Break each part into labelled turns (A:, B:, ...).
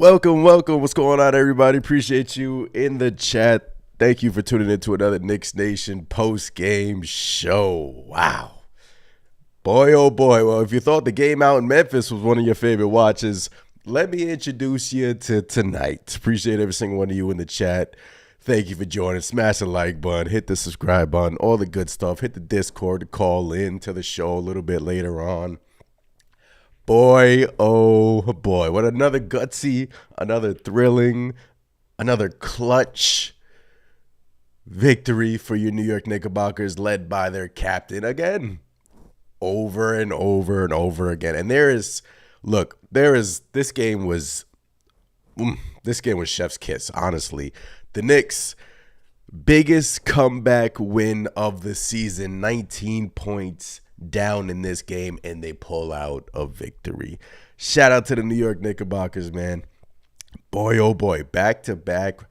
A: Welcome. What's going on, everybody? Appreciate you in the chat. Thank you for tuning into another Knicks Nation post-game show. Wow. Boy, oh boy. Well, if you thought the game out in Memphis was one of your favorite watches, let me introduce you to tonight. Appreciate every single one of you in the chat. Thank you for joining. Smash the like button, hit the subscribe button, all the good stuff. Hit the Discord to call in to the show a little bit later on. Boy, oh boy. What another gutsy, another thrilling, another clutch victory for your New York Knickerbockers, led by their captain again. Over and over and over again. And this game was chef's kiss, honestly. The Knicks' biggest comeback win of the season, 19 points down in this game, and they pull out a victory. Shout out to the New York Knickerbockers, man. Boy, oh boy, back-to-back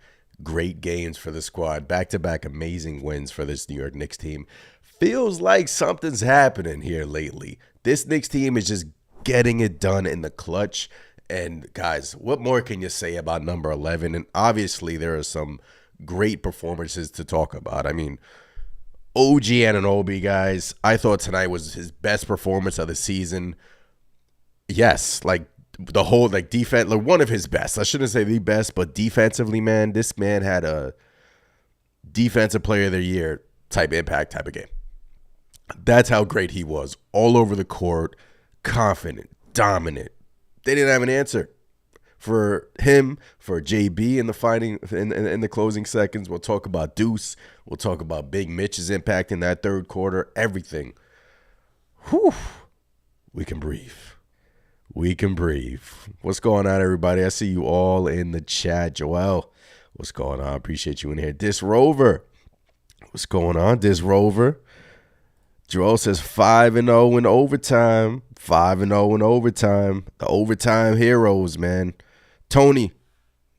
A: great games for the squad. Back-to-back amazing wins for this New York Knicks team. Feels like something's happening here lately. This Knicks team is just getting it done in the clutch. And guys, what more can you say about number 11? And obviously there are some great performances to talk about. I mean, OG Anunoby, guys, I thought tonight was his best performance of the season. Yes, like the whole defense, like one of his best. I shouldn't say the best, but defensively, man, this man had a defensive player of the year type impact type of game. That's how great he was. All over the court, confident, dominant. They didn't have an answer for him, for JB in the closing seconds. We'll talk about Deuce. We'll talk about Big Mitch's impact in that third quarter. Everything. Whew. We can breathe. We can breathe. What's going on, everybody? I see you all in the chat. Joel, what's going on? Appreciate you in here. Dis Rover. What's going on, Dis Rover? Joel says 5-0 in overtime. 5-0 in overtime. The overtime heroes, man. Tony,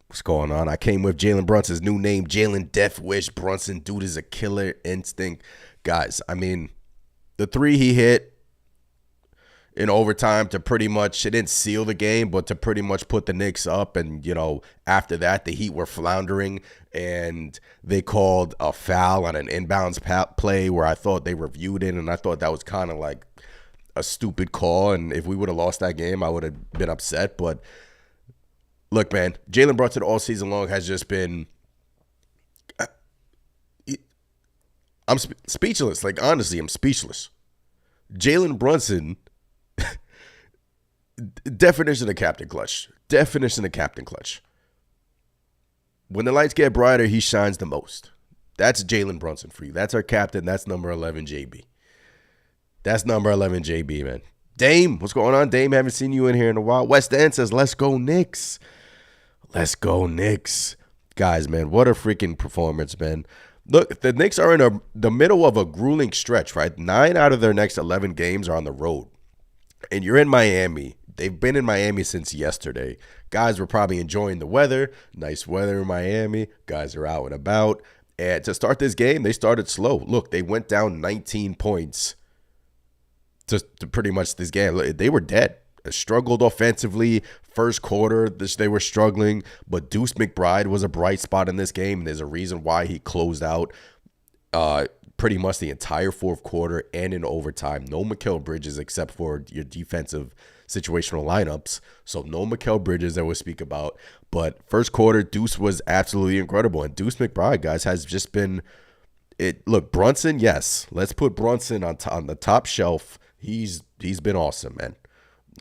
A: what's going on? I came with Jalen Brunson's new name, Jalen Death Wish Brunson. Dude is a killer instinct. Guys, I mean, the three he hit in overtime to pretty much, it didn't seal the game, but to pretty much put the Knicks up. And, you know, after that, the Heat were floundering, and they called a foul on an inbounds play where I thought they reviewed it, and I thought that was kind of like a stupid call. And if we would have lost that game, I would have been upset. But look, man, Jalen Brunson all season long has just been – I'm speechless. Like, honestly, I'm speechless. Jalen Brunson – definition of captain clutch. Definition of captain clutch. When the lights get brighter, he shines the most. That's Jalen Brunson for you. That's our captain. That's number 11, JB. That's number 11, JB, man. Dame, what's going on? Dame, haven't seen you in here in a while. West End says, let's go Knicks. Let's go Knicks. Guys, man, what a freaking performance, man. Look, the Knicks are in the middle of a grueling stretch, right? 9 out of their next 11 games are on the road. And you're in Miami. They've been in Miami since yesterday. Guys were probably enjoying the weather. Nice weather in Miami. Guys are out and about. And to start this game, they started slow. Look, they went down 19 points to pretty much this game. They were dead. Struggled offensively. First quarter, they were struggling. But Deuce McBride was a bright spot in this game. And there's a reason why he closed out pretty much the entire fourth quarter and in overtime. No Mikal Bridges except for your defensive situational lineups. So no Mikal Bridges that we'll speak about. But first quarter, Deuce was absolutely incredible. And Deuce McBride, guys, has just been it. Look, Brunson, yes. Let's put Brunson on the top shelf. He's been awesome, man.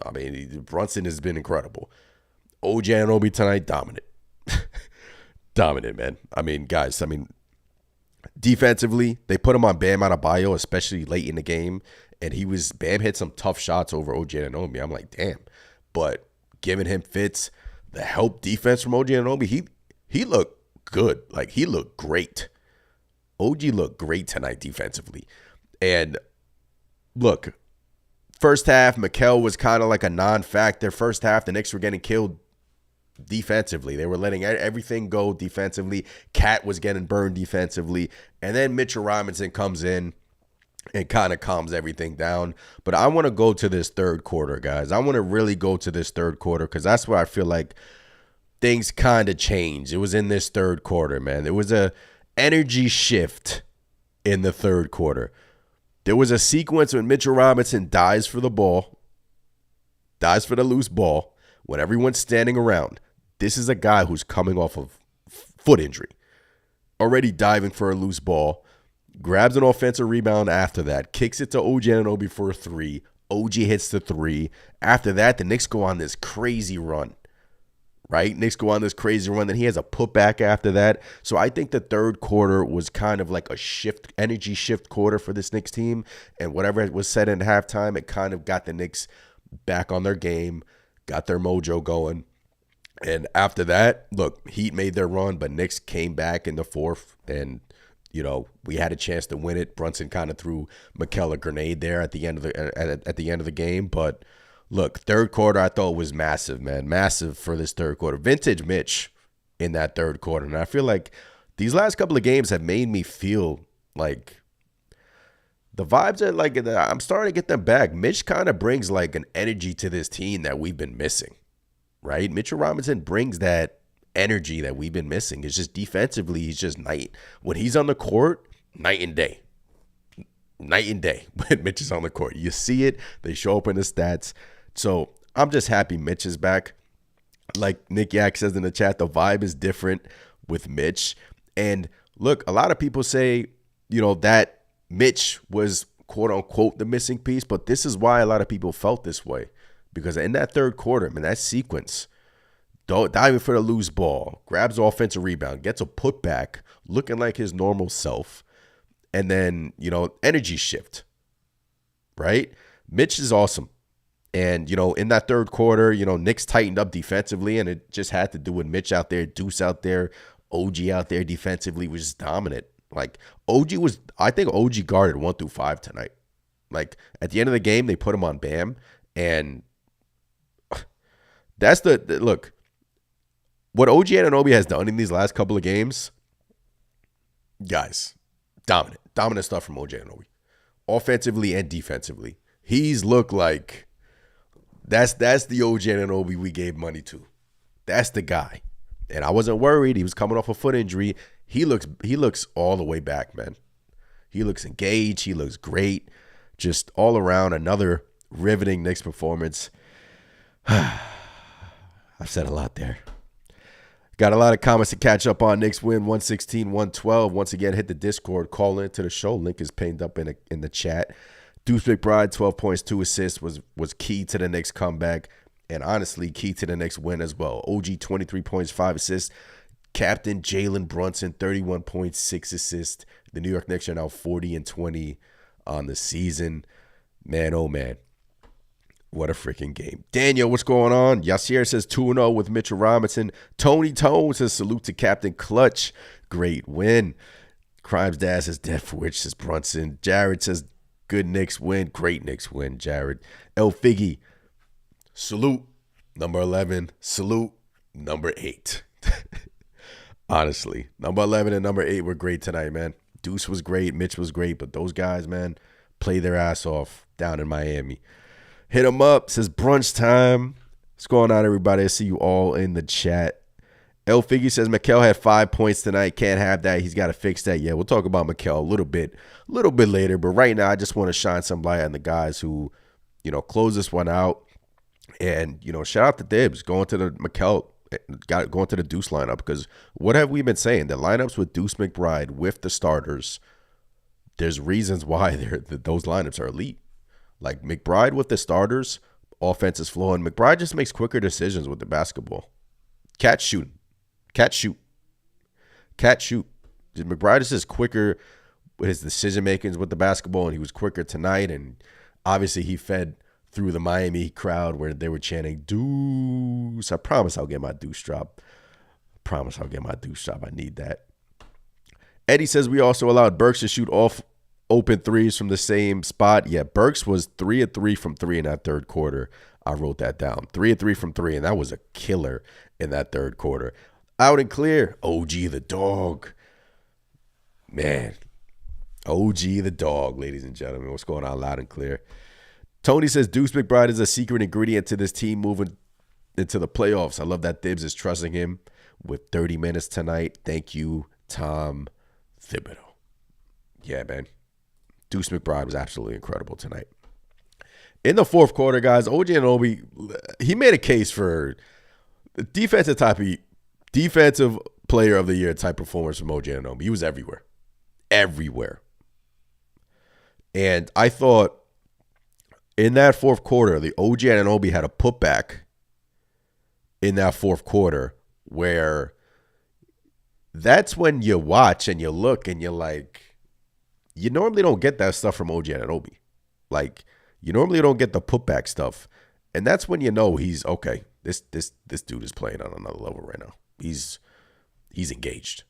A: I mean, Brunson has been incredible. OG Anunoby tonight, dominant. Dominant, man. I mean, guys, defensively, they put him on Bam Adebayo, especially late in the game, and Bam hit some tough shots over OG Anunoby. I'm like, damn. But giving him fits, the help defense from OG Anunoby, he looked good. Like, he looked great. OG looked great tonight defensively. And look, first half, Mikal was kind of like a non-factor. First half, the Knicks were getting killed defensively. They were letting everything go defensively. Cat was getting burned defensively. And then Mitchell Robinson comes in and kind of calms everything down. But I want to go to this third quarter, guys. I want to really go to this third quarter because that's where I feel like things kind of changed. It was in this third quarter, man. There was a energy shift in the third quarter. There was a sequence when Mitchell Robinson dives for the loose ball, when everyone's standing around. This is a guy who's coming off of foot injury, already diving for a loose ball, grabs an offensive rebound after that, kicks it to OG Anunoby for a three. OG hits the three. After that, the Knicks go on this crazy run, right? Knicks go on this crazy run. Then he has a putback after that. So I think the third quarter was kind of like a energy shift quarter for this Knicks team. And whatever was said in halftime, it kind of got the Knicks back on their game, got their mojo going. And after that, look, Heat made their run, but Knicks came back in the fourth, and we had a chance to win it. Brunson kind of threw Mikal a grenade there at the end of the game. But look, third quarter I thought was massive, man, massive for this third quarter. Vintage Mitch in that third quarter, and I feel like these last couple of games have made me feel like the vibes are like I'm starting to get them back. Mitch kind of brings like an energy to this team that we've been missing. Right? Mitchell Robinson brings that energy that we've been missing. It's just defensively, he's just when he's on the court, night and day. Night and day when Mitch is on the court. You see it. They show up in the stats. So I'm just happy Mitch is back. Like Nick Yak says in the chat, the vibe is different with Mitch. And look, a lot of people say, that Mitch was quote unquote the missing piece, but this is why a lot of people felt this way. Because in that third quarter, that sequence, diving for the loose ball, grabs offensive rebound, gets a putback, looking like his normal self, and then, energy shift, right? Mitch is awesome. And, in that third quarter, Knicks tightened up defensively, and it just had to do with Mitch out there, Deuce out there, OG out there defensively was just dominant. Like, I think OG guarded 1 through 5 tonight. Like, at the end of the game, they put him on Bam, and that's look, what OG Anunoby has done in these last couple of games, guys, dominant stuff from OG Anunoby, offensively and defensively. He's looked like that's the OG Anunoby we gave money to. That's the guy, and I wasn't worried. He was coming off a foot injury. He looks all the way back, man. He looks engaged. He looks great. Just all around, another riveting Knicks performance. I've said a lot there. Got a lot of comments to catch up on. Knicks win 116-112. Once again, hit the Discord. Call into the show. Link is pinned up in the chat. Deuce McBride, 12 points, 2 assists, was key to the Knicks comeback, and honestly key to the Knicks win as well. OG, 23 points, 5 assists. Captain Jalen Brunson, 31 points, 6 assists. The New York Knicks are now 40-20 on the season. Man, oh man. What a freaking game. Daniel, what's going on? Yasir says 2-0 with Mitchell Robinson. Tony Tone says salute to Captain Clutch. Great win. Crimes Dad says death for which says Brunson. Jared says good Knicks win. Great Knicks win, Jared. El Figgy, salute. Number 11. Salute. Number 8. Honestly, number 11 and number 8 were great tonight, man. Deuce was great. Mitch was great. But those guys, man, play their ass off down in Miami. Hit them up. Says brunch time. What's going on, everybody? I see you all in the chat. El Figgy says Mikal had 5 points tonight. Can't have that. He's got to fix that. Yeah, we'll talk about Mikal a little bit later. But right now, I just want to shine some light on the guys who, close this one out. And, shout out to Dibs going to the Mikal, going to the Deuce lineup. Because what have we been saying? The lineups with Deuce McBride with the starters, there's reasons why those lineups are elite. Like McBride with the starters, offense is flowing. McBride just makes quicker decisions with the basketball. Catch shoot. McBride is just quicker with his decision makings with the basketball, and he was quicker tonight. And obviously he fed through the Miami crowd where they were chanting Deuce. I promise I'll get my Deuce drop. I need that. Eddie says we also allowed Burks to shoot off open threes from the same spot. Yeah, Burks was 3 of 3 from 3 in that third quarter. I wrote that down. 3 of 3 from 3, and that was a killer in that third quarter. Out and clear. OG the dog. Man. OG the dog, ladies and gentlemen. What's going on, loud and clear? Tony says Deuce McBride is a secret ingredient to this team moving into the playoffs. I love that Thibs is trusting him with 30 minutes tonight. Thank you, Tom Thibodeau. Yeah, man. Deuce McBride was absolutely incredible tonight. In the fourth quarter, guys, OG Anunoby, he made a case for the defensive player of the year type performance from OG Anunoby. He was everywhere. Everywhere. And I thought in that fourth quarter, the OG Anunoby had a putback in that fourth quarter where that's when you watch and you look and you're like, you normally don't get that stuff from OG Anunoby. Like, you normally don't get the putback stuff. And that's when you know he's okay. This dude is playing on another level right now. He's engaged.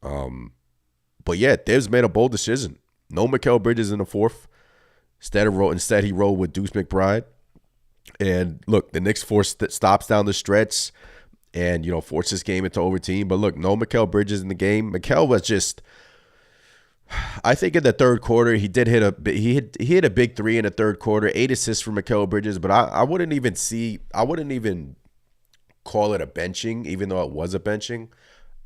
A: But yeah, Thibs made a bold decision. No Mikal Bridges in the fourth. Instead he rolled with Deuce McBride. And look, the Knicks forced stops down the stretch and, forced this game into overtime. But look, no Mikal Bridges in the game. Mikal was just, I think in the third quarter, he hit a big three in the third quarter, 8 assists for Mikal Bridges. But I wouldn't even call it a benching, even though it was a benching.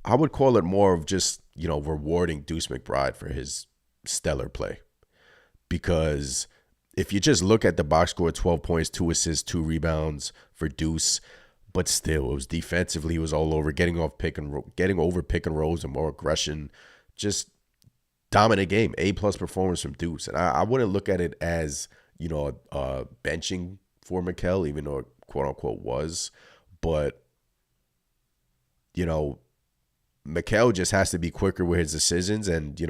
A: I would call it more of just, rewarding Deuce McBride for his stellar play. Because if you just look at the box score, 12 points, 2 assists, 2 rebounds for Deuce, but still, it was defensively, he was all over, getting over pick and rolls and more aggression, just dominant game, A+ performance from Deuce. And I wouldn't look at it as, benching for Mikal, even though it quote unquote was, but Mikal just has to be quicker with his decisions, and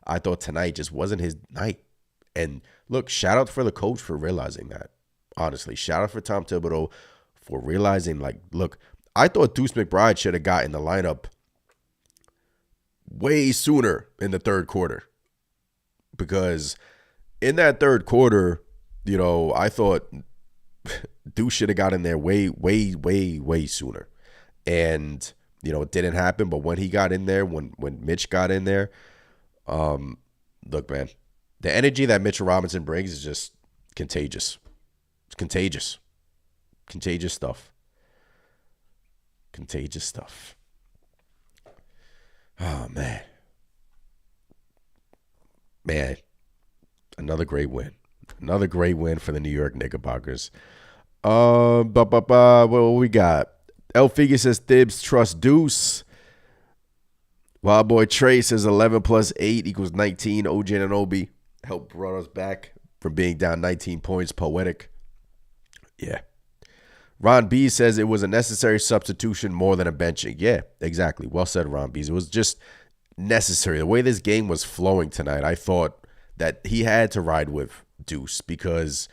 A: I thought tonight just wasn't his night. And look, shout out for the coach for realizing that. Honestly, shout out for Tom Thibodeau for realizing, look, I thought Deuce McBride should have gotten the lineup way sooner in the third quarter. Because in that third quarter, I thought Deuce should have got in there way, way, way, way sooner. And, it didn't happen. But when he got in there, when Mitch got in there, look, man, the energy that Mitchell Robinson brings is just contagious. It's contagious. Contagious stuff. Contagious stuff. Oh, man. Man, another great win. Another great win for the New York Knickerbockers. What we got? El Figure says Thibs trust Deuce. Wild Boy Trey says 11 plus 8 equals 19. OG Anunoby helped brought us back from being down 19 points. Poetic. Yeah. Ron B says it was a necessary substitution more than a benching. Yeah, exactly. Well said, Ron B. It was just necessary. The way this game was flowing tonight, I thought that he had to ride with Deuce because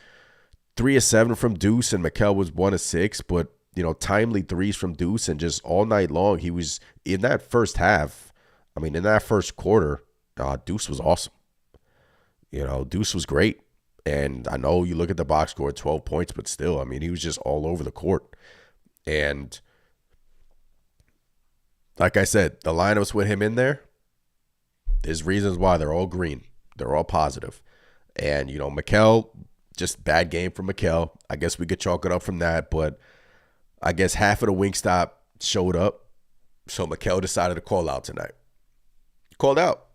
A: 3 of 7 from Deuce and Mikal was 1 of 6, but timely threes from Deuce, and just all night long he was in that first half. I mean, in that first quarter, Deuce was awesome. Deuce was great. And I know you look at the box score, 12 points, but still, I mean, he was just all over the court. And like I said, the lineups with him in there, there's reasons why they're all green. They're all positive. And, Mikal, just bad game from Mikal. I guess we could chalk it up from that, but I guess half of the Wingstop showed up. So Mikal decided to call out tonight. He called out.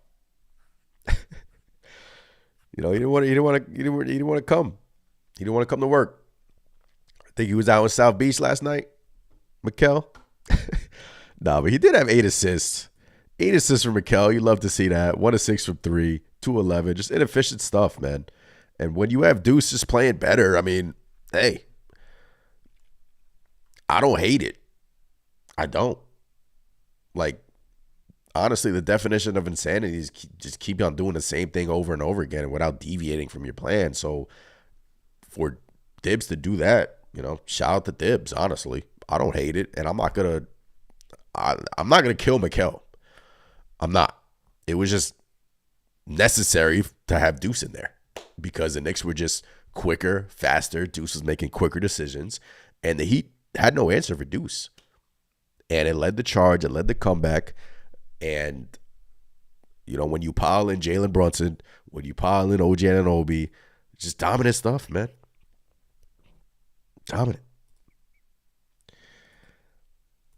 A: He didn't want to come. He didn't want to come to work. I think he was out in South Beach last night, Mikal. Nah, but he did have 8 assists. 8 assists from Mikal. You love to see that. 1 of 6 from 3, 2 of 11. Just inefficient stuff, man. And when you have Deuce just playing better, I mean, hey, I don't hate it. I don't. Honestly, the definition of insanity is just keep on doing the same thing over and over again without deviating from your plan. So for Dibs to do that, shout out to Dibs, honestly. I don't hate it, and I'm not gonna kill Mikal. I'm not. It was just necessary to have Deuce in there because the Knicks were just quicker, faster. Deuce was making quicker decisions, and the Heat had no answer for Deuce. And it led the charge, it led the comeback. And, when you pile in Jalen Brunson, when you pile in OG Anunoby, just dominant stuff, man. Dominant.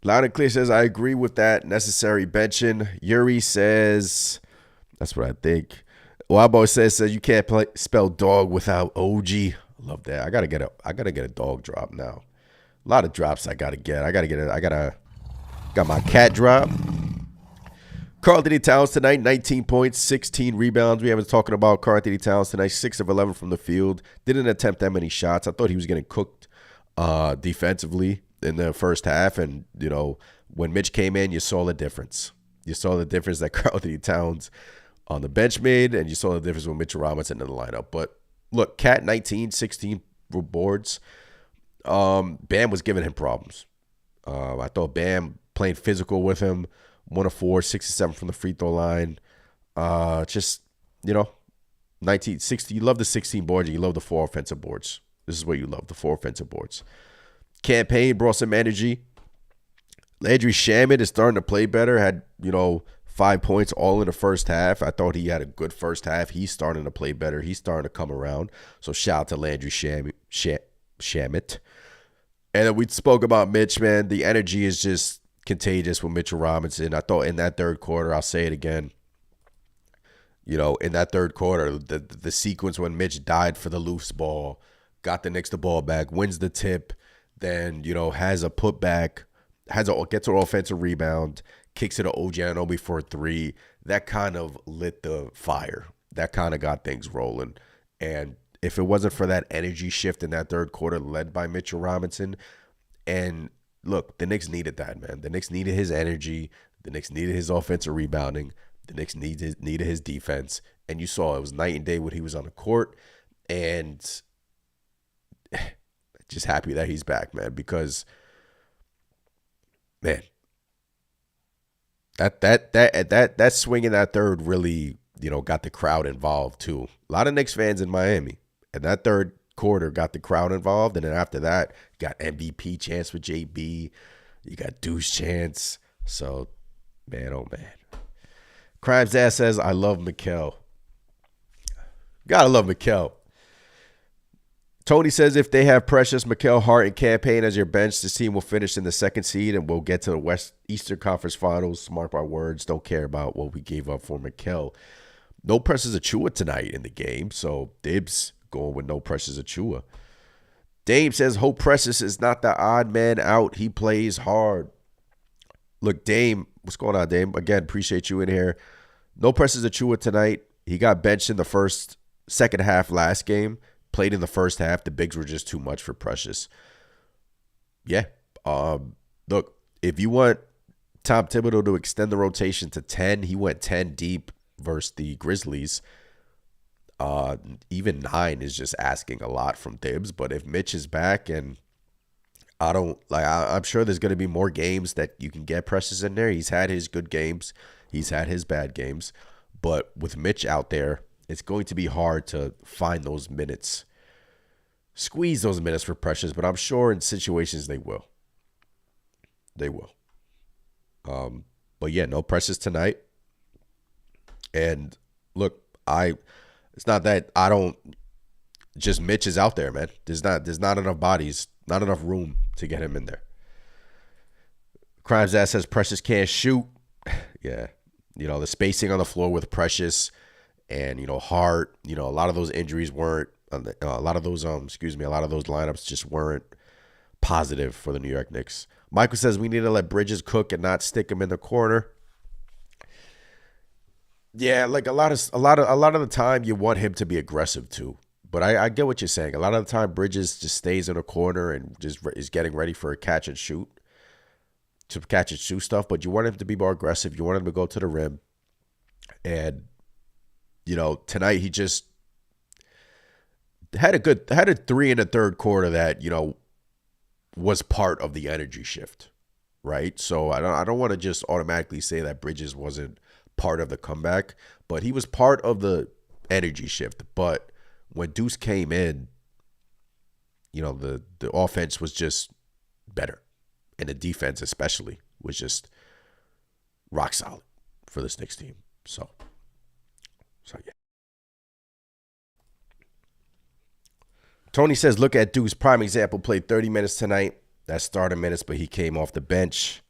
A: Loud and Clear says, I agree with that. Necessary benching. Yuri says, that's what I think. Wabo says you can't spell dog without OG. I love that. I gotta get a dog drop now. A lot of drops I gotta get. Got my cat drop. Karl-Anthony Towns tonight, 19 points, 16 rebounds. We haven't talking about Karl-Anthony Towns tonight, 6 of 11 from the field. Didn't attempt that many shots. I thought he was getting cooked defensively in the first half. And, when Mitch came in, you saw the difference. You saw the difference that Karl-Anthony Towns on the bench made, and you saw the difference with Mitchell Robinson in the lineup. But, look, Cat 19, 16 boards. Bam was giving him problems. I thought Bam playing physical with him. 1 of 4, 6 of 7 from the free throw line. 19, 60. You love the 16 boards and you love the 4 offensive boards. This is what you love, the 4 offensive boards. Campaign brought some energy. Landry Shamet is starting to play better. Had, 5 points all in the first half. I thought he had a good first half. He's starting to play better. He's starting to come around. So shout out to Landry Shamet. And then we spoke about Mitch, man. The energy is just contagious with Mitchell Robinson. I thought in that third quarter, I'll say it again, in that third quarter, the sequence when Mitch died for the loose ball, got the Knicks the ball back, wins the tip, then, has a putback, gets an offensive rebound, kicks it to OG Anunoby for a 3. That kind of lit the fire. That kind of got things rolling. And if it wasn't for that energy shift in that third quarter led by Mitchell Robinson, and look, the Knicks needed that, man. The Knicks needed his energy. The Knicks needed his offensive rebounding. The Knicks needed his defense. And you saw it was night and day when he was on the court. And just happy that he's back, man, because, man, that swing in that third really, got the crowd involved too. A lot of Knicks fans in Miami. And that third quarter got the crowd involved, and then after that, got MVP chance with JB. You got Deuce chance. So, man, oh man. Crimes Ass says, I love Mikal. Gotta love Mikal. Tony says, if they have Precious, Mikal, Hart, and Campaign as your bench, this team will finish in the 2nd seed and we'll get to the Eastern Conference Finals. Mark my words. Don't care about what we gave up for Mikal. No Precious Achiuwa tonight in the game, so Dibs going with no Precious Achiuwa. Dame says, Hope Precious is not the odd man out. He plays hard. Look, Dame, what's going on, Dame? Again, appreciate you in here. No Precious Achiuwa tonight. He got benched in the second half last game. Played in the first half. The bigs were just too much for Precious. Yeah. Look, if you want Tom Thibodeau to extend the rotation to 10, he went 10 deep versus the Grizzlies. Even 9 is just asking a lot from Thibs. But if Mitch is back, and I'm sure there's going to be more games that you can get Precious in there. He's had his good games. He's had his bad games. But with Mitch out there, it's going to be hard to find those minutes, squeeze those minutes for Precious. But I'm sure in situations they will. They will. But yeah, no Precious tonight. And look, it's not that I don't. Just Mitch is out there, man. There's not enough bodies, not enough room to get him in there. Crimes Ass says Precious can't shoot. Yeah, the spacing on the floor with Precious and Hart. A lot of those injuries weren't. A lot of those lineups just weren't positive for the New York Knicks. Michael says we need to let Bridges cook and not stick him in the corner. Yeah, like a lot of the time you want him to be aggressive too. But I get what you're saying. A lot of the time Bridges just stays in a corner and just is getting ready for a catch and shoot stuff. But you want him to be more aggressive. You want him to go to the rim. And tonight he just had a 3 in the third quarter that was part of the energy shift, right? So I don't want to just automatically say that Bridges wasn't part of the comeback, but he was part of the energy shift. But when Deuce came in, the offense was just better, and the defense especially was just rock solid for this Knicks team. So yeah. Tony says, look at Deuce, prime example, played 30 minutes tonight. That's starter minutes, but he came off the bench.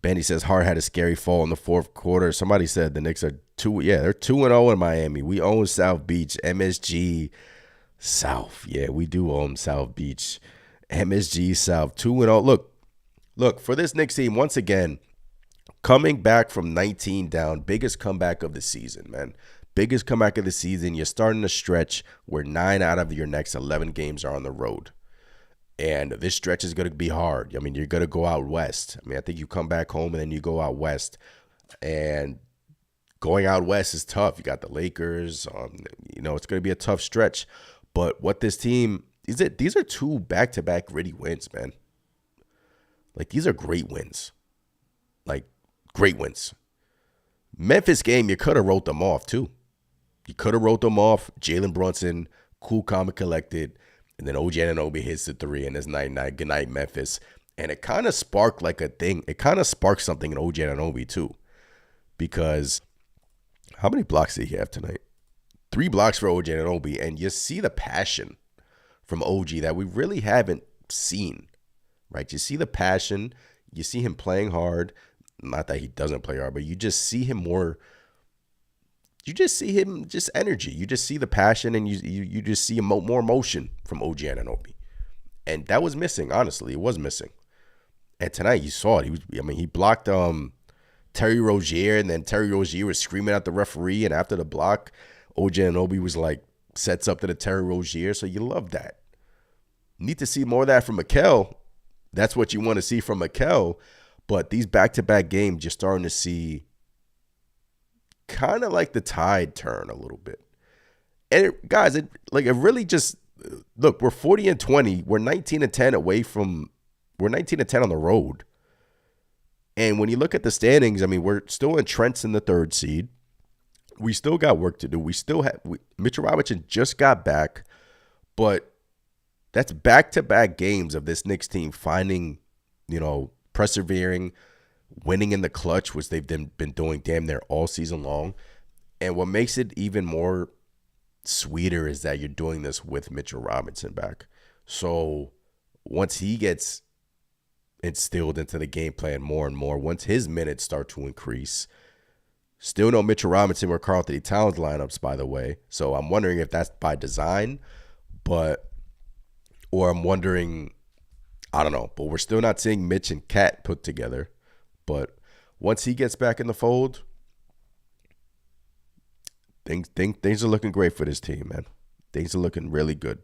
A: Benny says Hart had a scary fall in the fourth quarter. Somebody said the Knicks are they're 2-0 in Miami. We own South Beach, MSG South. Yeah, we do own South Beach, MSG South, 2-0. Look for this Knicks team once again, coming back from 19 down, biggest comeback of the season, man. Biggest comeback of the season. You're starting a stretch where 9 out of your next 11 games are on the road. And this stretch is going to be hard. I mean, you're going to go out west. I mean, I think you come back home and then you go out west. And going out west is tough. You got the Lakers. It's going to be a tough stretch. But what this team is, these are 2 back-to-back gritty wins, man. Like, these are great wins. Like, great wins. Memphis game, you could have wrote them off, too. You could have wrote them off. Jalen Brunson, cool, calm, and collected. And then OG Anunoby hits the 3, and it's night-night. Good night, Memphis. And it kind of sparked like a thing. It kind of sparked something in OG Anunoby, too. Because how many blocks did he have tonight? 3 blocks for OG Anunoby. And you see the passion from OG that we really haven't seen. Right? You see the passion. You see him playing hard. Not that he doesn't play hard, but you just see him more. You just see him just energy. You just see the passion, and you just see more emotion from OG Anunoby. And that was missing, honestly. It was missing. And tonight you saw it. He blocked Terry Rozier, and then Terry Rozier was screaming at the referee, and after the block, OG Anunoby was like, sets up to the Terry Rozier. So you love that. Need to see more of that from Mikal. That's what you want to see from Mikal. But these back-to-back games, you're starting to see kind of like the tide turn a little bit. And it really just, look, we're 40-20. We're 19-10 away from, we're 19-10 on the road. And when you look at the standings, I mean, we're still entrenched in the 3rd seed. We still got work to do. We still have, Mitchell Robinson just got back, but that's back-to-back games of this Knicks team finding, persevering, winning in the clutch, which they've been doing damn near all season long. And what makes it even more sweeter is that you're doing this with Mitchell Robinson back. So once he gets instilled into the game plan more and more, once his minutes start to increase, still no Mitchell Robinson or Karl-Anthony Towns lineups, by the way. So I'm wondering if that's by design, or I'm wondering, I don't know, but we're still not seeing Mitch and Cat put together. But once he gets back in the fold, things are looking great for this team, man. Things are looking really good.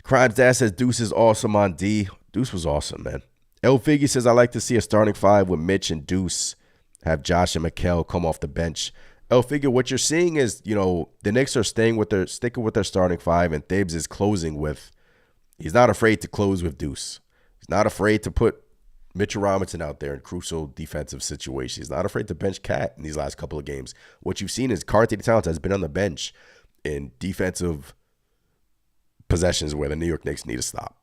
A: Crimes Dad says Deuce is awesome on D. Deuce was awesome, man. El Figgy says I like to see a starting 5 with Mitch and Deuce. Have Josh and Mikal come off the bench. El Figgy, what you're seeing is, the Knicks are sticking with their starting 5, and Thibs is closing with. He's not afraid to close with Deuce. He's not afraid to put Mitchell Robinson out there in crucial defensive situations. He's not afraid to bench Cat in these last couple of games. What you've seen is Karl-Anthony Towns has been on the bench in defensive possessions where the New York Knicks need to stop.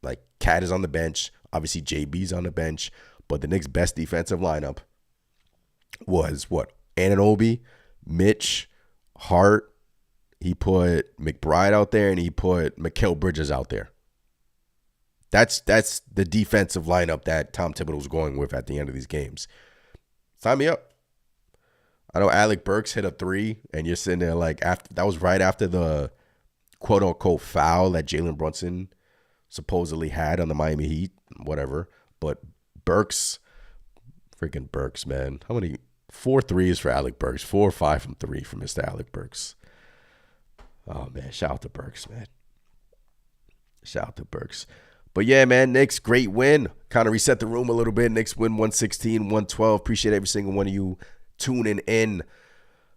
A: Like, Cat is on the bench. Obviously, JB's on the bench. But the Knicks' best defensive lineup was what? Anunoby, Mitch, Hart. He put McBride out there, and he put Mikal Bridges out there. That's the defensive lineup that Tom Thibodeau was going with at the end of these games. Sign me up. I know Alec Burks hit a 3, and you're sitting there like, that was right after the quote-unquote foul that Jalen Brunson supposedly had on the Miami Heat, whatever. But freaking Burks, man. How many? 4 threes for Alec Burks. 4 or 5 from 3 for Mr. Alec Burks. Oh, man. Shout out to Burks, man. Shout out to Burks. But, yeah, man, Knicks, great win. Kind of reset the room a little bit. Knicks win 116-112. Appreciate every single one of you tuning in.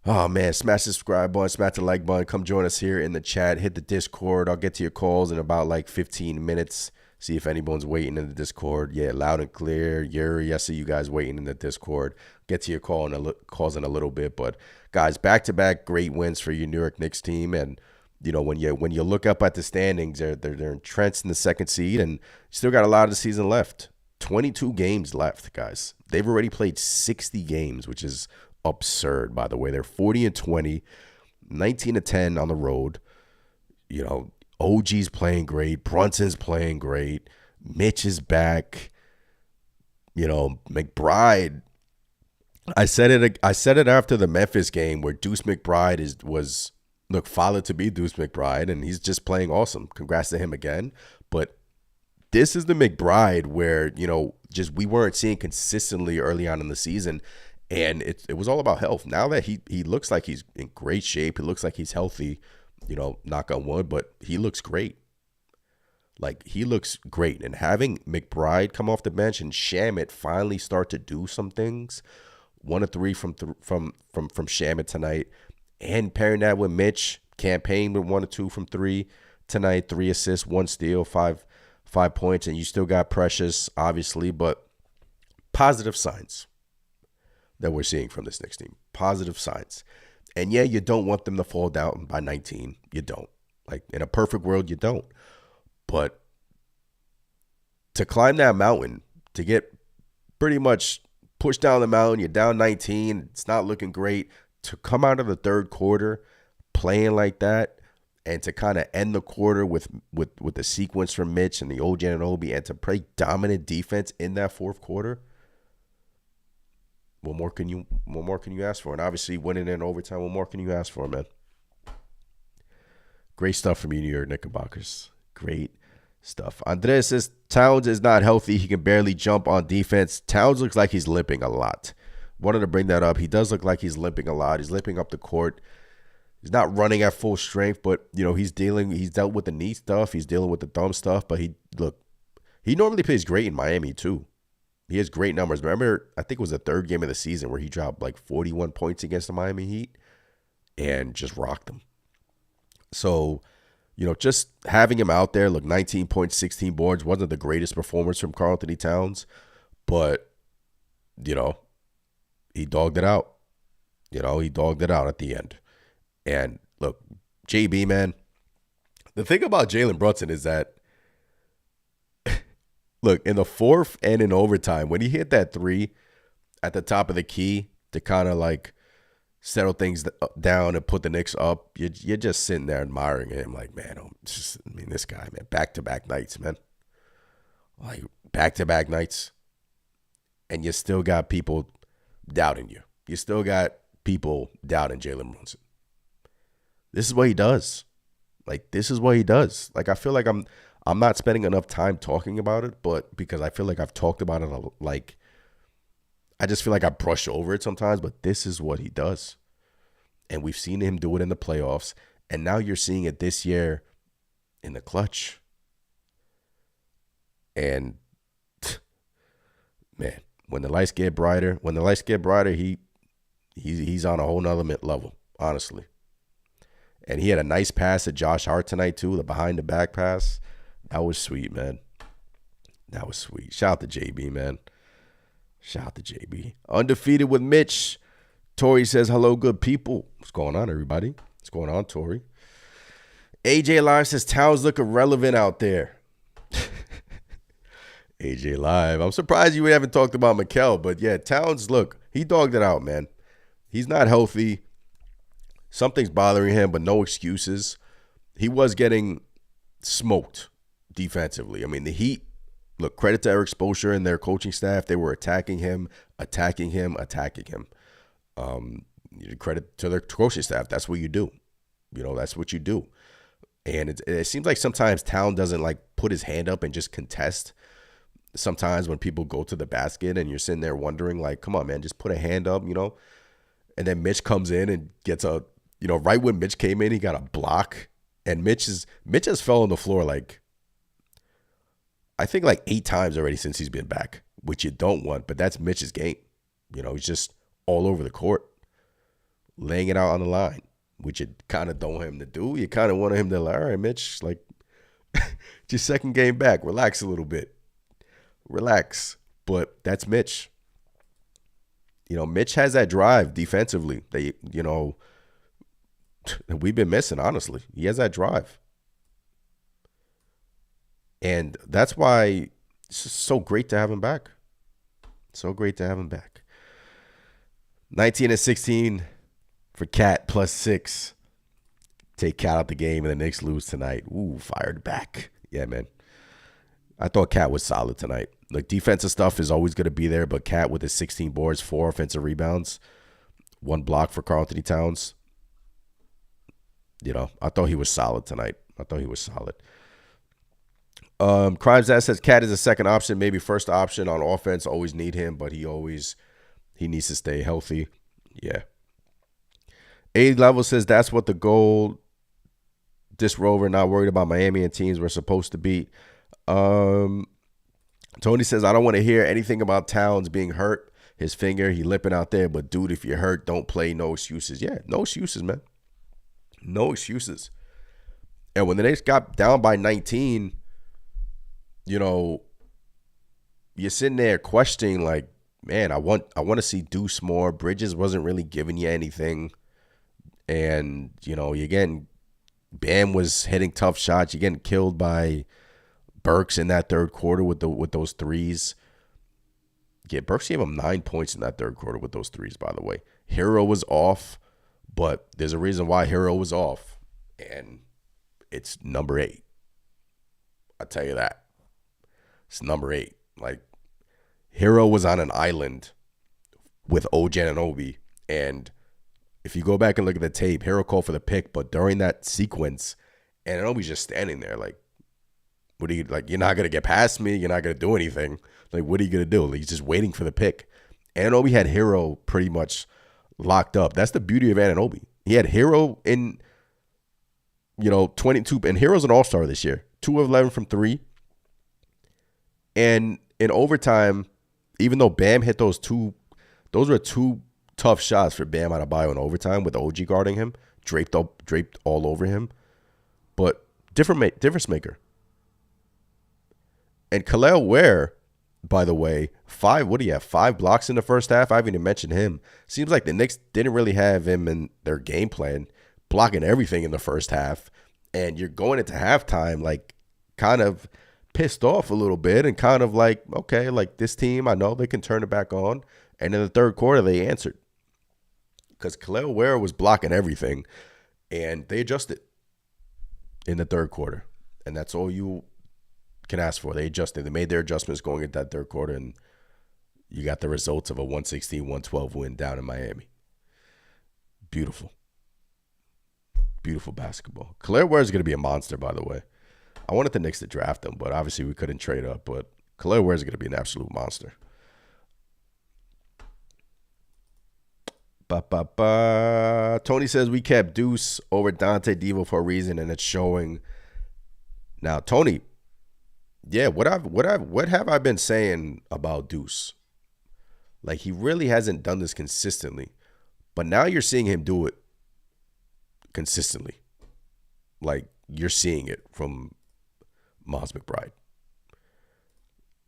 A: Oh, man, smash the subscribe button, smash the like button. Come join us here in the chat. Hit the Discord. I'll get to your calls in about like 15 minutes. See if anyone's waiting in the Discord. Yeah, loud and clear. Yuri, I see you guys waiting in the Discord. Get to your calls in a little bit. But, guys, back-to-back great wins for your New York Knicks team. And, when you look up at the standings, they're entrenched in the 2nd seed and still got a lot of the season left. 22 games left, guys. They've already played 60 games, which is absurd, by the way. They're 40-20, 19-10 on the road. OG's playing great. Brunson's playing great. Mitch is back. McBride. I said it. I said it after the Memphis game where Deuce McBride was followed to be Deuce McBride, and he's just playing awesome. Congrats to him again. But this is the McBride where just we weren't seeing consistently early on in the season, and it was all about health. Now that he looks like he's in great shape, he looks like he's healthy. Knock on wood, but he looks great. Like, he looks great. And having McBride come off the bench and Shamet finally start to do some things, 1 of 3 from Shamet tonight, and pairing that with Mitch, campaign with 1 or 2 from 3 tonight, 3 assists, 1 steal, 5 points, and you still got Precious, obviously, but positive signs that we're seeing from this Knicks team. Positive signs. And yeah, you don't want them to fall down by 19. You don't. Like, in a perfect world, you don't. But to climb that mountain, to get pretty much pushed down the mountain, you're down 19, it's not looking great. To come out of the third quarter playing like that, and to kind of end the quarter with the sequence from Mitch and the OG Anunoby, and to play dominant defense in that fourth quarter, what more can you ask for? And obviously winning in overtime, what more can you ask for, man? Great stuff from you, New York Knickerbockers. Great stuff. Andres says Towns is not healthy. He can barely jump on defense. Towns looks like he's limping a lot. Wanted to bring that up. He does look like he's limping a lot. He's limping up the court. He's not running at full strength, but he's dealt with the knee stuff. He's dealing with the thumb stuff. But he normally plays great in Miami too. He has great numbers. Remember, I think it was the third game of the season where he dropped like 41 points against the Miami Heat and just rocked them. So, just having him out there, 19 points, 16 boards, wasn't the greatest performance from Karl-Anthony Towns, but, he dogged it out. He dogged it out at the end. And look, JB, man, the thing about Jalen Brunson is that, look, in the fourth and in overtime, when he hit that 3 at the top of the key to kind of like settle things down and put the Knicks up, you're just sitting there admiring him like, man, this guy, man, back-to-back nights, man. Like, back-to-back nights. And you still got people doubting you. You still got people doubting Jalen Brunson. This is what he does. Like, this is what he does. Like, I feel like I'm not spending enough time talking about it, but because I feel like I've talked about it, like, I just feel like I brush over it sometimes, but this is what he does. And we've seen him do it in the playoffs, and now you're seeing it this year in the clutch. And, man, when the lights get brighter, he's on a whole nother level, honestly. And he had a nice pass to Josh Hart tonight, too, the behind-the-back pass. That was sweet, man. That was sweet. Shout out to JB, man. Shout out to JB. Undefeated with Mitch. Tori says, hello, good people. What's going on, everybody? What's going on, Tori? AJ Live says, Towns look irrelevant out there. AJ Live. I'm surprised you haven't talked about Mikal, but yeah, Towns, look, he dogged it out, man. He's not healthy. Something's bothering him, but no excuses. He was getting smoked defensively. I mean, the Heat, look, credit to Eric Spoelstra and their coaching staff. They were attacking him. Credit to their coaching staff. That's what you do. That's what you do. And it seems like sometimes Town doesn't like put his hand up and just contest. Sometimes when people go to the basket and you're sitting there wondering, like, come on, man, just put a hand up, And then Mitch comes in and gets right when Mitch came in, he got a block. And Mitch has fell on the floor like, I think like 8 times already since he's been back, which you don't want, but that's Mitch's game. He's just all over the court, laying it out on the line, which you kind of don't want him to do. You kind of want him to, like, all right, Mitch, like, it's your second game back. Relax a little bit. Relax. But that's Mitch. Mitch has that drive defensively that, we've been missing, honestly. He has that drive. And that's why it's just so great to have him back. So great to have him back. 19 and 16 for Cat +6. Take Cat out the game and the Knicks lose tonight. Ooh, fired back. Yeah, man. I thought Cat was solid tonight. Like, defensive stuff is always going to be there, but Cat with his 16 boards, 4 offensive rebounds, 1 block for Karl Anthony Towns. I thought he was solid tonight. I thought he was solid. Crimes Dad says Cat is a second option, maybe first option on offense. Always need him, but he needs to stay healthy. Yeah. A Level says that's what the goal. This Rover not worried about Miami and teams we're supposed to beat. Tony says I don't want to hear anything about Towns being hurt. His finger, he limping out there. But dude, if you're hurt, don't play. No excuses. Yeah, no excuses, man. No excuses. And when the Knicks got down by 19, you're sitting there questioning, like, man, I want to see Deuce more. Bridges wasn't really giving you anything. And, you're getting – Bam was hitting tough shots. You're getting killed by Burks in that third quarter with those threes. Yeah, Burks gave him 9 points in that third quarter with those threes, by the way. Hero was off, but there's a reason why Hero was off. And it's number 8. I'll tell you that. It's number 8. Like, Hero was on an island with OG Anunoby, and if you go back and look at the tape, Hero called for the pick, but during that sequence, Anunoby's just standing there like, what are you, like, you're not going to get past me, you're not going to do anything. Like, what are you going to do? Like, he's just waiting for the pick. Anunoby had Hero pretty much locked up. That's the beauty of Anunoby. He had Hero in, 22, and Hero's an all-star this year. 2 of 11 from 3. And in overtime, even though Bam hit those were 2 tough shots for Bam Adebayo in overtime with OG guarding him, draped all over him. But difference maker. And Khalil Ware, by the way, 5 blocks in the first half? I haven't even mentioned him. Seems like the Knicks didn't really have him in their game plan, blocking everything in the first half. And you're going into halftime, like, kind of pissed off a little bit and kind of like, okay, like, this team, I know they can turn it back on. And in the third quarter, they answered. Because Khalil Ware was blocking everything, and they adjusted in the third quarter. And that's all you can ask for. They adjusted. They made their adjustments going into that third quarter, and you got the results of a 116-112 win down in Miami. Beautiful. Beautiful basketball. Khalil Ware is going to be a monster, by the way. I wanted the Knicks to draft him, but obviously we couldn't trade up. But Khalil Ware is going to be an absolute monster. Tony says we kept Deuce over Dante Devo for a reason, and it's showing. Now, Tony, yeah, what have I been saying about Deuce? Like, he really hasn't done this consistently, but now you're seeing him do it consistently. Like, you're seeing it from Miles McBride.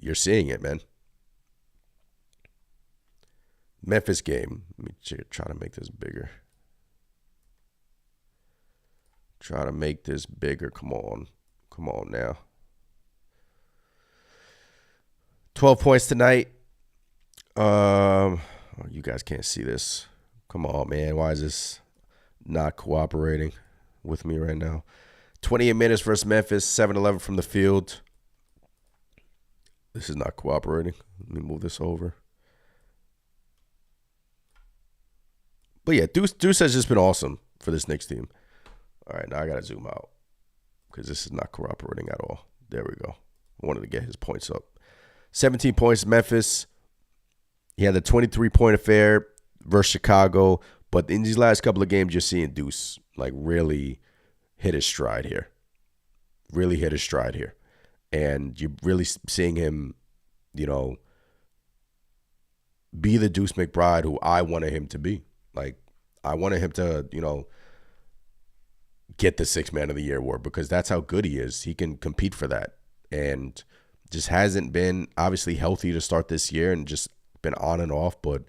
A: You're seeing it, man. Memphis game. Let me try to make this bigger. Come on now. 12 points tonight. You guys can't see this. Come on, man. Why is this not cooperating with me right now? 28 minutes versus Memphis. 7-11 from the field. This is not cooperating. Let me move this over. But yeah, Deuce has just been awesome for this Knicks team. All right, now I got to zoom out because this is not cooperating at all. There we go. I wanted to get his points up. 17 points, Memphis. He had the 23-point affair versus Chicago. But in these last couple of games, you're seeing Deuce like really hit his stride here. And you're really seeing him, be the Deuce McBride who I wanted him to be. Like, I wanted him to, get the 6th Man of the Year award because that's how good he is. He can compete for that. And just hasn't been obviously healthy to start this year and just been on and off. But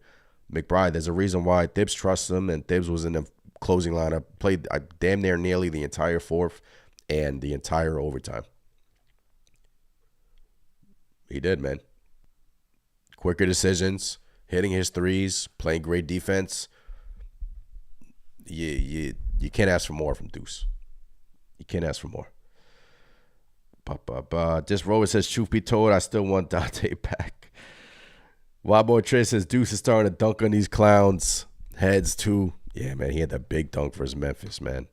A: McBride, there's a reason why Thibs trusts him, and Thibs was in the closing lineup, played damn near nearly the entire fourth and the entire overtime. He did, man. Quicker decisions, hitting his threes, playing great defense. You can't ask for more from Deuce. You can't ask for more. This Rover says, truth be told, I still want Dante back. Wabo Trey says, Deuce is starting to dunk on these clowns' heads too. Yeah, man, he had that big dunk versus Memphis, man.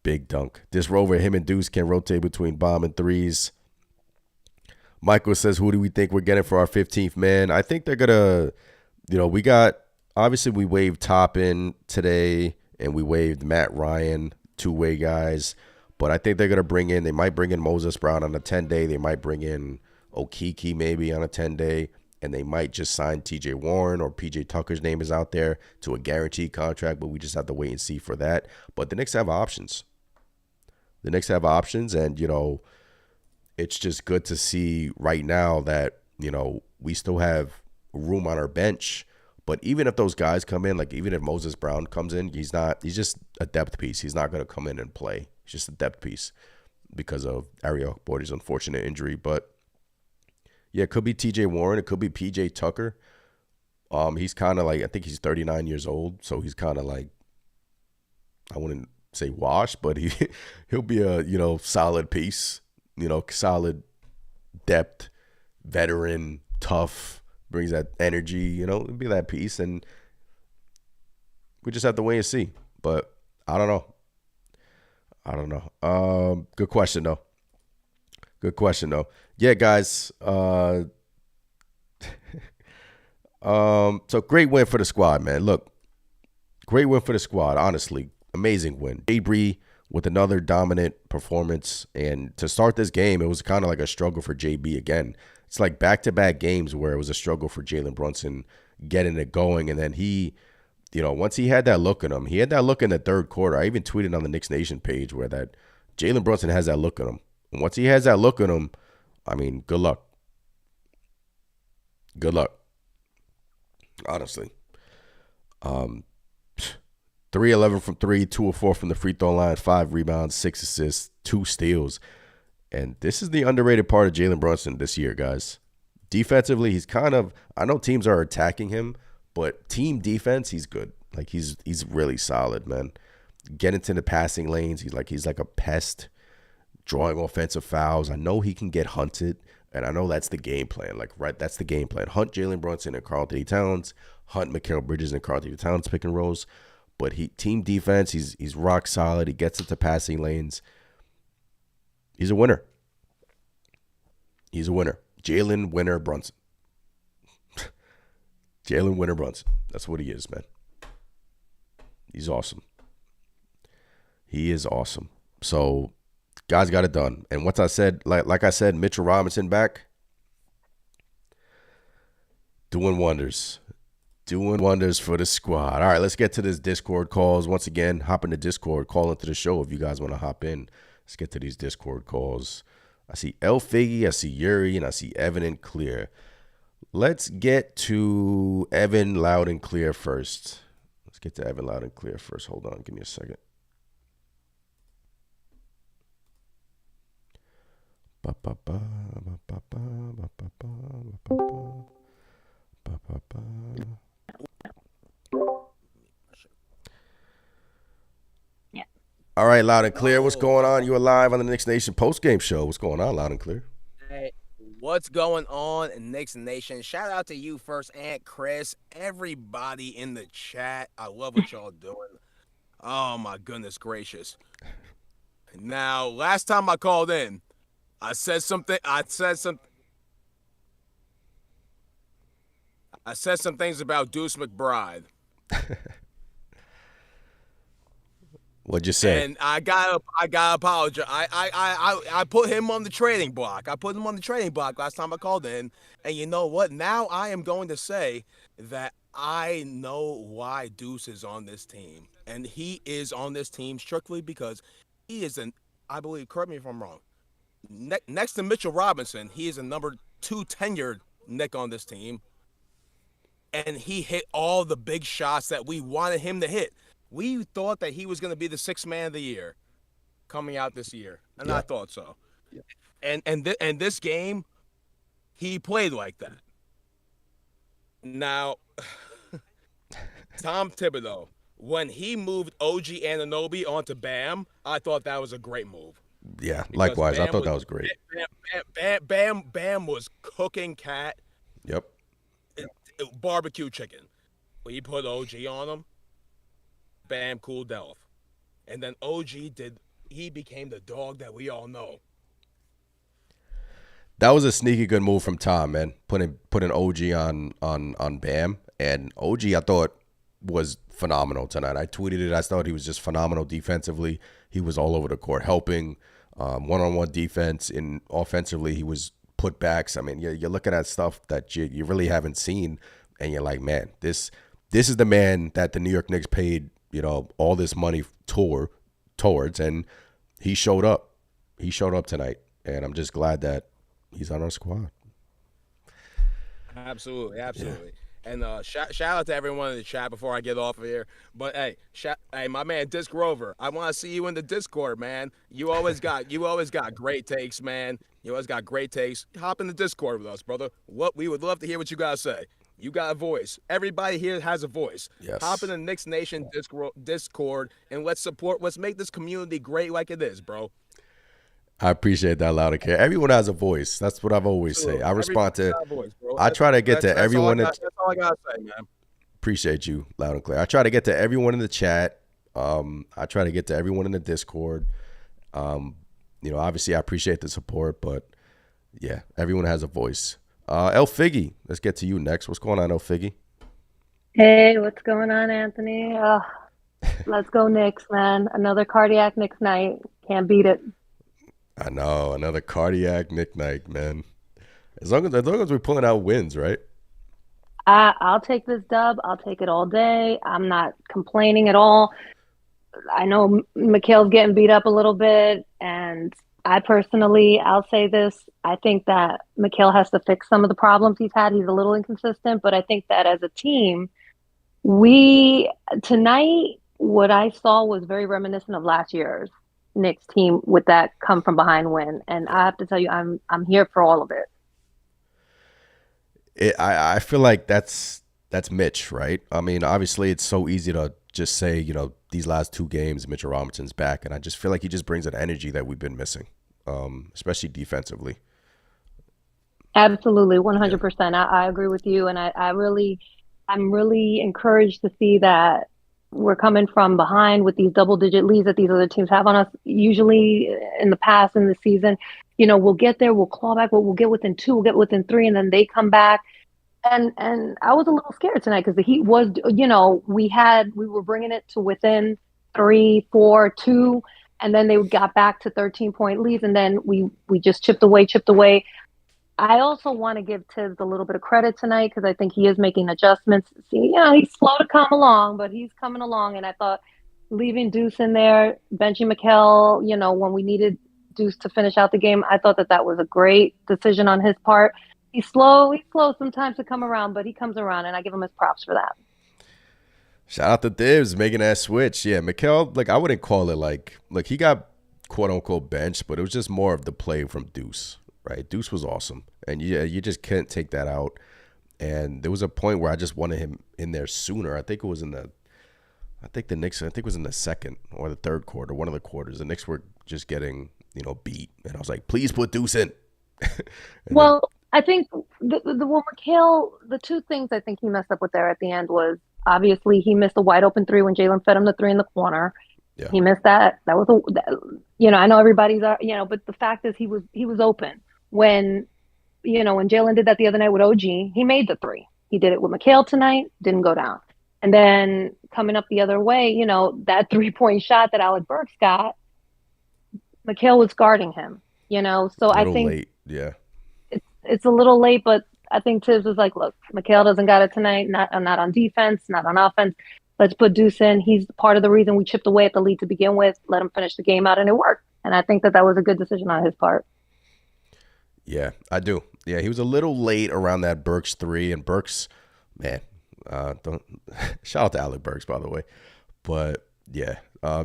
A: Big dunk. This Rover, him and Deuce can rotate between bomb and threes. Michael says, who do we think we're getting for our 15th man? I think they're going to, we got, obviously we waived Toppin today and we waived Matt Ryan, two-way guys. But I think they're going to they might bring in Moses Brown on a 10-day. They might bring in Okiki maybe on a 10-day. And they might just sign TJ Warren, or PJ Tucker's name is out there, to a guaranteed contract. But we just have to wait and see for that. But the Knicks have options. And, it's just good to see right now that, we still have room on our bench. But even if those guys come in, like even if Moses Brown comes in, he's just a depth piece. He's not going to come in and play. He's just a depth piece because of Ariel Bordy's unfortunate injury. But yeah, it could be TJ Warren. It could be PJ Tucker. He's kind of like, I think he's 39 years old. So he's kind of like, I wouldn't say washed, but he'll be a, solid piece, solid depth, veteran, tough, brings that energy, it'll be that piece. And we just have to wait and see. But I don't know. Good question, though. Yeah, guys. So great win for the squad, man. Look, great win for the squad. Honestly, amazing win. Jay Bree with another dominant performance. And to start this game, it was kind of like a struggle for JB again. It's like back-to-back games where it was a struggle for Jalen Brunson getting it going. And then he, once he had that look in him, he had that look in the third quarter. I even tweeted on the Knicks Nation page where that Jalen Brunson has that look in him. And once he has that look in him, I mean, good luck. Good luck. Honestly. 3-11 from 3, 2 of 4 from the free throw line, 5 rebounds, 6 assists, 2 steals. And this is the underrated part of Jalen Brunson this year, guys. Defensively, he's kind of, I know teams are attacking him, but team defense, he's good. Like he's really solid, man. Get into the passing lanes. He's like a pest, drawing offensive fouls. I know he can get hunted, and I know that's the game plan. That's the game plan. Hunt Jalen Brunson and Karl-Anthony Towns. Hunt Mikal Bridges and Karl-Anthony Towns pick and rolls. But team defense, he's rock solid. He gets into passing lanes. He's a winner. Jalen Winner Brunson. Jalen Winner Brunson. That's what he is, man. He's awesome. He is awesome. So, guys got it done. And once I said, like I said, Mitchell Robinson back. Doing wonders. Doing wonders for the squad. All right, let's get to this Discord calls. Once again, hop in the Discord, call into the show if you guys want to hop in. Let's get to these Discord calls. I see El Figgy, I see Yuri, and I see Evan and Clear. Let's get to Evan Loud and Clear first. Hold on, give me a second. All right, Loud and Clear. What's going on? You are live on the Knicks Nation postgame show. What's going on, Loud and Clear?
B: Hey, what's going on in Knicks Nation? Shout out to you first, Aunt Chris, everybody in the chat. I love what y'all doing. Oh, my goodness gracious. Now, last time I called in, I said some things about Deuce McBride.
A: What'd you say?
B: And I gotta apologize. I put him on the trading block. Last time I called in. And you know what? Now I am going to say that I know why Deuce is on this team. And he is on this team strictly because he is I believe, correct me if I'm wrong, next to Mitchell Robinson, he is a number 2 tenured Knick on this team. And he hit all the big shots that we wanted him to hit. We thought that he was going to be the 6th man of the year coming out this year. And yeah. I thought so. Yeah. And this game, he played like that. Now, Tom Thibodeau, when he moved OG Anunoby onto Bam, I thought that was a great move.
A: Yeah,
B: because
A: likewise. I thought that was great.
B: Bam was cooking cat
A: Yep.
B: barbecue chicken. When he put OG on him, Bam cooled off. And then he became the dog that we all know.
A: That was a sneaky good move from Tom, man. Putting OG on Bam, and OG I thought was phenomenal tonight. I tweeted it. I thought he was just phenomenal defensively. He was all over the court helping, one-on-one defense, and offensively he was putbacks. I mean, you're looking at stuff that you really haven't seen, and you're like, man, this is the man that the New York Knicks paid, all this money towards, and he showed up. He showed up tonight, and I'm just glad that he's on our squad.
B: Absolutely. And shout out to everyone in the chat before I get off of here. But hey, my man Disc Rover, I want to see you in the Discord, man. You always got great takes, man. You always got great takes. Hop in the Discord with us, brother. We would love to hear what you guys say. You got a voice. Everybody here has a voice.
A: Yes.
B: Hop in the Knicks Nation Discord and let's make this community great like it is, bro.
A: I appreciate that, loud and clear. Everyone has a voice. That's what I've always say. I respond to. I try to get to everyone.
B: That's all I gotta say, man.
A: Appreciate you, loud and clear. I try to get to everyone in the chat. I try to get to everyone in the Discord. Obviously I appreciate the support, but yeah, everyone has a voice. El Figgy, let's get to you next. What's going on, El Figgy?
C: Hey, what's going on, Anthony? Let's go Knicks, man. Another cardiac Knicks night. Can't beat it.
A: I know, another cardiac Knick night, man. As long as we're pulling out wins, right?
C: I'll take this dub. I'll take it all day. I'm not complaining at all. I know Mikhail's getting beat up a little bit, and I'll say this. I think that Mikhail has to fix some of the problems he's had. He's a little inconsistent, but I think that as a team, tonight, what I saw was very reminiscent of last year's Knicks team with that come from behind win, and I have to tell you, I'm here for all of it.
A: I feel like that's Mitch, right? I mean, obviously it's so easy to just say, these last two games Mitchell Robinson's back, and I just feel like he just brings an energy that we've been missing, especially defensively.
C: Absolutely, 100%. I agree with you, and I'm really encouraged to see that we're coming from behind with these double-digit leads that these other teams have on us. Usually in the past in the season, we'll get there, we'll claw back, we'll get within 2, we'll get within 3, and then they come back. And I was a little scared tonight because the Heat was, we were bringing it to within 3, 4, 2, and then they got back to 13-point leads, and then we just chipped away. I also want to give Tibbs a little bit of credit tonight because I think he is making adjustments. See, he's slow to come along, but he's coming along. And I thought leaving Deuce in there, benching Mikhail, when we needed Deuce to finish out the game, I thought that was a great decision on his part. He's slow sometimes to come around, but he comes around, and I give him his props for that.
A: Shout out to Tibbs making that switch. Yeah, Mikhail, I wouldn't call it like he got quote unquote benched, but it was just more of the play from Deuce. Right, Deuce was awesome, and you just can't take that out. And there was a point where I just wanted him in there sooner. I think it was the Knicks. I think it was in the second or the third quarter, one of the quarters. The Knicks were just getting beat, and I was like, please put Deuce in.
C: I think Mikhail, the two things I think he messed up with there at the end was obviously he missed a wide open 3 when Jalen fed him the 3 in the corner. Yeah. He missed that. That was I know everybody's but the fact is he was open. When Jalen did that the other night with OG, he made the 3. He did it with Mikhail tonight, didn't go down. And then coming up the other way, that 3-point shot that Alec Burks got, Mikhail was guarding him, So I think
A: late. Yeah,
C: it's a little late, but I think Tibbs was like, look, Mikhail doesn't got it tonight, not on defense, not on offense. Let's put Deuce in. He's part of the reason we chipped away at the lead to begin with. Let him finish the game out, and it worked. And I think that was a good decision on his part.
A: Yeah, I do. Yeah, he was a little late around that Burks 3, and Burks, man, don't shout out to Alec Burks, by the way. But yeah,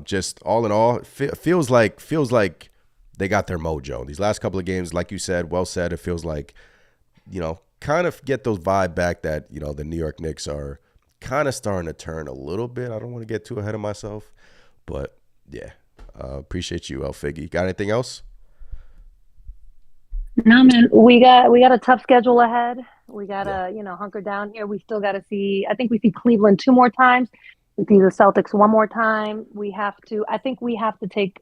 A: just all in all, it feels like they got their mojo. These last couple of games, like you said, well said. It feels like, kind of get those vibe back that the New York Knicks are kind of starting to turn a little bit. I don't want to get too ahead of myself, but yeah, Appreciate you, El Figgy. Got anything else?
C: No, man, we got a tough schedule ahead. We
A: Yeah.
C: gotta, hunker down here. We still gotta see. I think we see Cleveland two more times. We see the Celtics one more time. We have to. I think we have to take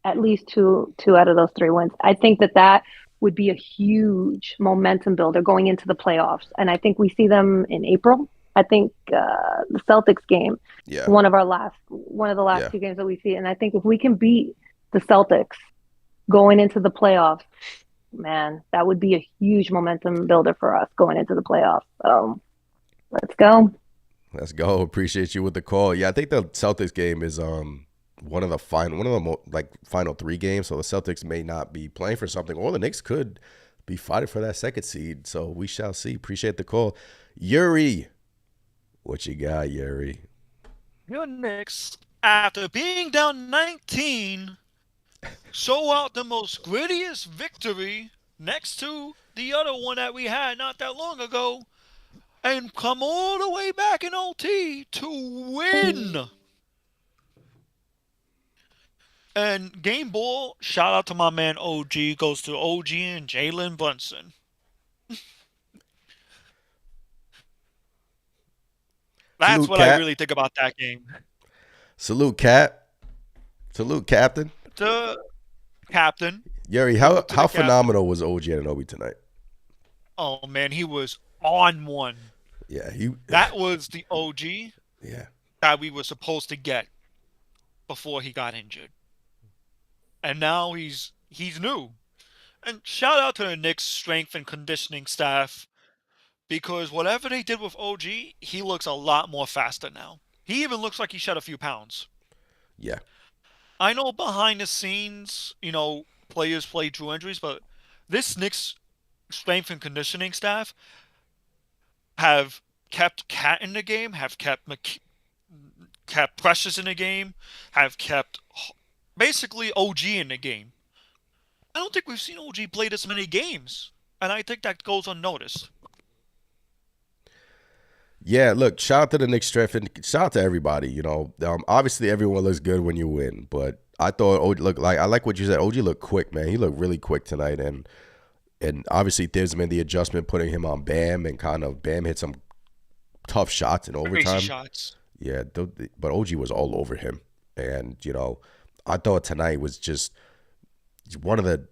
C: at least two out of those three wins. I think that would be a huge momentum builder going into the playoffs. And I think we see them in April. I think the Celtics game,
A: Yeah.
C: one of the last
A: Yeah.
C: two games that we see. And I think if we can beat the Celtics going into the playoffs, man, that would be a huge momentum builder for us going into the playoffs. So let's go.
A: Let's go. Appreciate you with the call. Yeah, I think the Celtics game is one of the final three games. So the Celtics may not be playing for something, or the Knicks could be fighting for that second seed. So we shall see. Appreciate the call, Yuri. What you got, Yuri?
D: Your Knicks, after being down 19, show out the most grittiest victory next to the other one that we had not that long ago, and come all the way back in OT to win. And game ball, shout out to my man OG, goes to OG and Jalen Brunson. That's
A: Salute,
D: what
A: Cat.
D: I really think about that game.
A: Salute, Cat. Salute, Captain.
D: The captain.
A: Yuri, how phenomenal was OG Anunoby tonight?
D: Oh man, he was on one.
A: Yeah,
D: That was the OG
A: yeah.
D: that we were supposed to get before he got injured. And now he's new. And shout out to the Knicks strength and conditioning staff, because whatever they did with OG, he looks a lot more faster now. He even looks like he shed a few pounds.
A: Yeah.
D: I know behind the scenes, players play through injuries, but this Knicks strength and conditioning staff have kept Cat in the game, have kept Precious in the game, have kept basically OG in the game. I don't think we've seen OG play this many games, and I think that goes unnoticed.
A: Yeah, look, shout out to the Knicks strength and shout out to everybody. Obviously everyone looks good when you win, but I thought I like what you said. OG looked quick, man. He looked really quick tonight, and obviously Thibs made the adjustment, putting him on Bam, and kind of Bam hit some tough shots in overtime.
D: Crazy shots.
A: Yeah, but OG was all over him, and I thought tonight was just one of the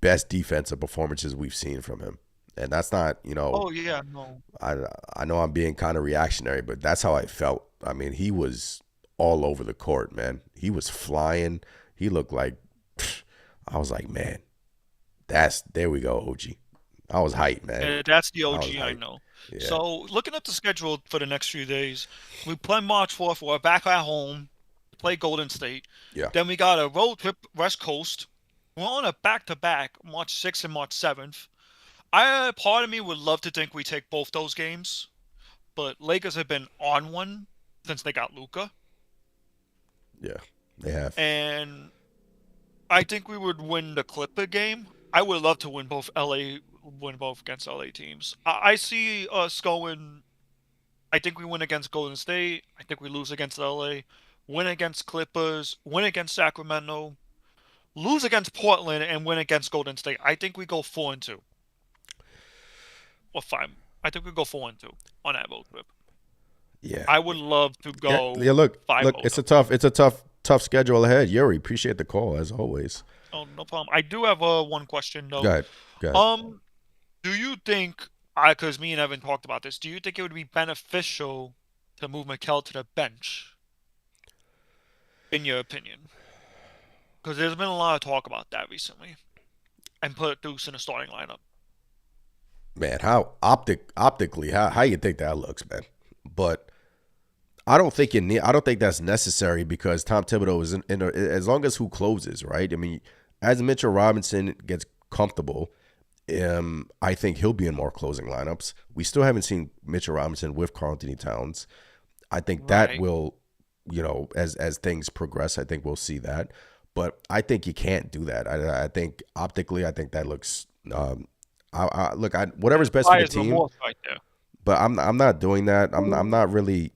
A: best defensive performances we've seen from him. And that's not,
D: Oh yeah, no.
A: I know I'm being kind of reactionary, but that's how I felt. I mean, he was all over the court, man. He was flying. He looked like, I was like, man, there we go, OG. I was hyped, man.
D: That's the OG I know.
A: Yeah.
D: So looking at the schedule for the next few days, we play March 4th. We're back at home, play Golden State.
A: Yeah.
D: Then we got a road trip West Coast. We're on a back-to-back, March 6th and March 7th. Part of me would love to think we take both those games, but Lakers have been on one since they got Luka.
A: Yeah, they have.
D: And I think we would win the Clipper game. I would love to win both against LA teams. I see us going. I think we win against Golden State. I think we lose against LA. Win against Clippers. Win against Sacramento. Lose against Portland and win against Golden State. I think we go 4-2. Or 5. I think we go 4-2 on that road trip.
A: Yeah.
D: I would love to go.
A: Yeah, look,
D: 5-0.
A: it's a tough schedule ahead. Yuri, appreciate the call as always.
D: Oh, no problem. I do have one question though.
A: Go ahead.
D: Do you think, because me and Evan talked about this, do you think it would be beneficial to move Mikal to the bench? In your opinion? Because there's been a lot of talk about that recently. And put Deuce in a starting lineup.
A: Man, how optically, how you think that looks, man? But I don't think that's necessary, because Tom Thibodeau is as long as who closes, right? I mean, as Mitchell Robinson gets comfortable, I think he'll be in more closing lineups. We still haven't seen Mitchell Robinson with Karl-Anthony Towns. I think that will, as things progress, I think we'll see that. But I think you can't do that. I think optically, I think that looks. Whatever's best for the team.
D: Right there.
A: But I'm not doing that. I'm not really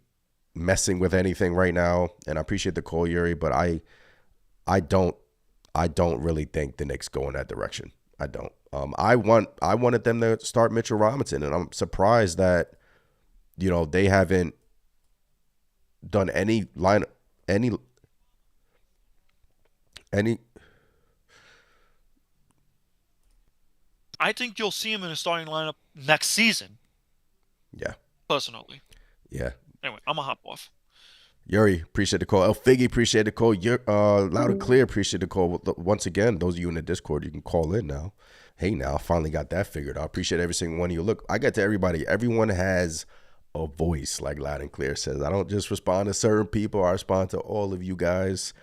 A: messing with anything right now, and I appreciate the call, Yuri, but I don't really think the Knicks go in that direction. I don't. I wanted them to start Mitchell Robinson, and I'm surprised that they haven't done any
D: I think you'll see him in a starting lineup next season.
A: Yeah.
D: Personally.
A: Yeah.
D: Anyway, I'm gonna hop off.
A: Yuri, appreciate the call. El Figgy, appreciate the call. Loud and Clear, appreciate the call. Once again, those of you in the Discord, you can call in now. Hey, now I finally got that figured out. I appreciate every single one of you. Look, I get to everybody. Everyone has a voice, like Loud and Clear says. I don't just respond to certain people. I respond to all of you guys.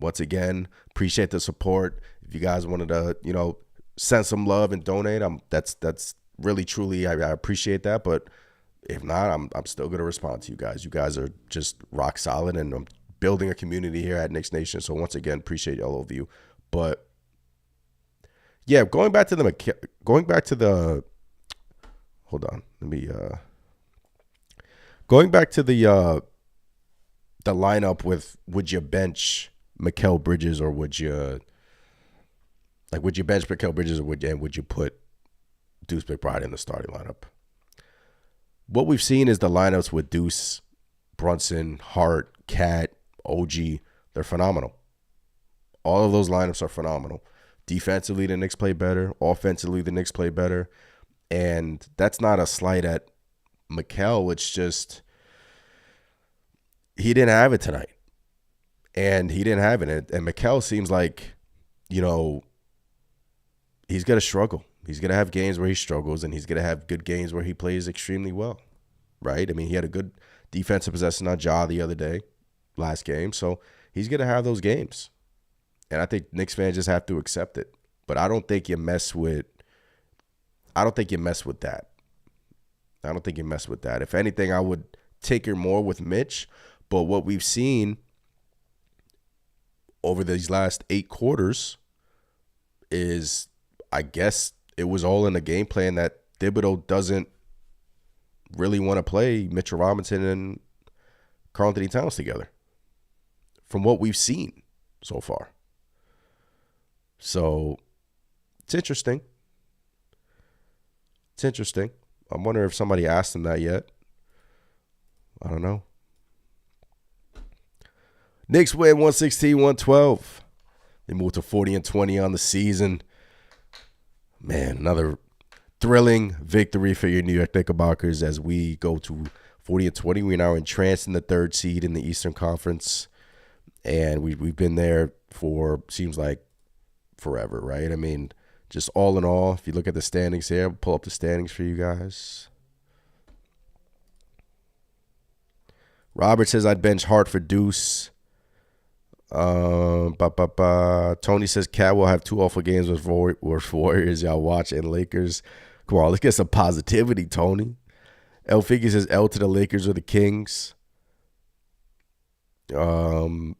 A: Once again, appreciate the support. If you guys wanted to, send some love and donate, that's really, truly, I appreciate that. But if not, I'm still going to respond to you guys. You guys are just rock solid, and I'm building a community here at Knicks Nation. So once again, appreciate all of you. But yeah, going back to the lineup with, would you bench Mikal Bridges, or would you bench Mikal Bridges, or would you put Deuce McBride in the starting lineup? What we've seen is the lineups with Deuce, Brunson, Hart, Cat, OG, they're phenomenal. All of those lineups are phenomenal. Defensively, the Knicks play better. Offensively, the Knicks play better. And that's not a slight at Mikal. It's just he didn't have it tonight. And he didn't have it. And Mikal seems like, he's going to struggle. He's going to have games where he struggles, and he's going to have good games where he plays extremely well, right? I mean, he had a good defensive possession on Ja the other day, last game. So he's going to have those games. And I think Knicks fans just have to accept it. But I don't think you mess with that. I don't think you mess with that. If anything, I would tinker more with Mitch. But what we've seen over these last 8 quarters is, I guess, it was all in the game plan that Thibodeau doesn't really want to play Mitchell Robinson and Karl-Anthony Towns together, from what we've seen so far. So it's interesting. I'm wondering if somebody asked him that yet. I don't know. Knicks win 116-112. They moved to 40-20 on the season. Man, another thrilling victory for your New York Knickerbockers as we go to 40-20. We're now entrenched in the 3rd seed in the Eastern Conference. And we've been there for, seems like, forever, right? I mean, just all in all, if you look at the standings here, I'll pull up the standings for you guys. Robert says I'd bench Hart for Deuce. Tony says Cat will have 2 awful games with Warriors. Y'all watch, and Lakers. Come on, let's get some positivity, Tony. L Figgy says L to the Lakers or the Kings. Tony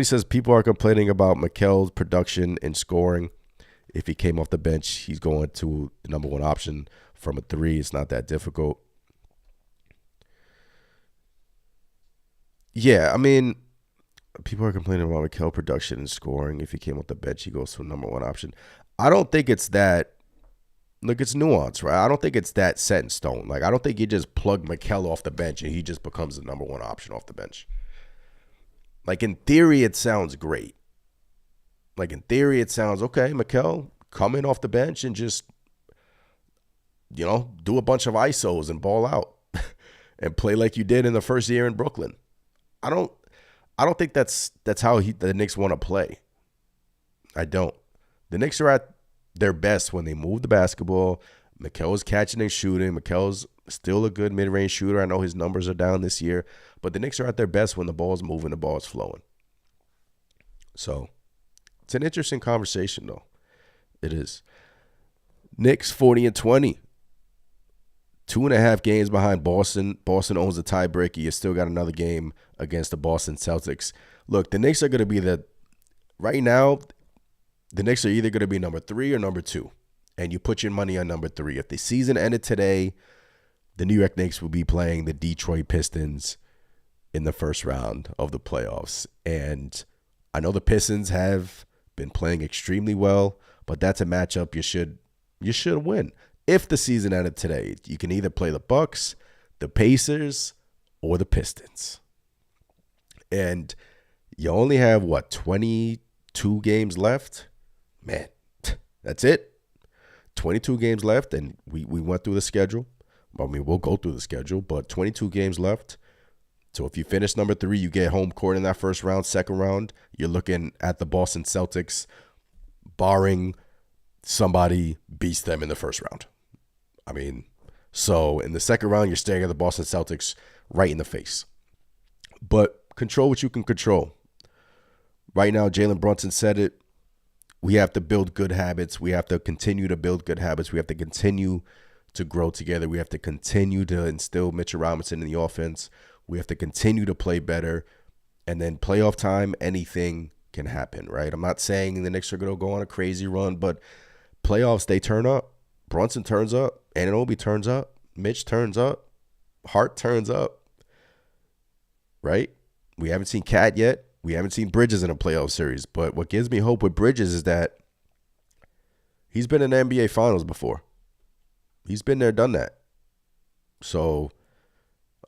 A: says people are complaining about Mikal's production and scoring. If he came off the bench, he's going to the number 1 option from a 3. It's not that difficult. Yeah, I mean, people are complaining about Mikal production and scoring. If he came off the bench, he goes to a number 1 option. I don't think it's that. Look, it's nuance, right? I don't think it's that set in stone. Like, I don't think you just plug Mikal off the bench and he just becomes the number 1 option off the bench. Like, in theory, it sounds great. Like, in theory, it sounds, okay, Mikal, come in off the bench and just, do a bunch of ISOs and ball out and play like you did in the first year in Brooklyn. I don't think that's how the Knicks want to play. I don't. The Knicks are at their best when they move the basketball. Mikal's catching and shooting. Mikal's still a good mid-range shooter. I know his numbers are down this year, but the Knicks are at their best when the ball's moving, the ball's flowing. So it's an interesting conversation, though. It is. Knicks 40-20. 2.5 games behind Boston. Boston owns the tiebreaker. You still got another game against the Boston Celtics. Look, the Knicks are going to be right now, the Knicks are either going to be number 3 or number 2 and you put your money on number 3. If the season ended today, the New York Knicks will be playing the Detroit Pistons in the first round of the playoffs. And I know the Pistons have been playing extremely well, but that's a matchup you should win. If the season ended today, you can either play the Bucks, the Pacers, or the Pistons. And you only have, 22 games left? Man, that's it. 22 games left, and we went through the schedule. I mean, we'll go through the schedule, but 22 games left. So if you finish number 3, you get home court in that first round. Second round, you're looking at the Boston Celtics, barring somebody beats them in the first round. I mean, so in the second round, you're staring at the Boston Celtics right in the face. But control what you can control. Right now, Jalen Brunson said it. We have to build good habits. We have to continue to build good habits. We have to continue to grow together. We have to continue to instill Mitchell Robinson in the offense. We have to continue to play better. And then playoff time, anything can happen, right? I'm not saying the Knicks are going to go on a crazy run, but playoffs, they turn up. Brunson turns up. Anunoby turns up. Mitch turns up. Hart turns up. Right? We haven't seen Cat yet. We haven't seen Bridges in a playoff series. But what gives me hope with Bridges is that he's been in the NBA Finals before. He's been there, done that. So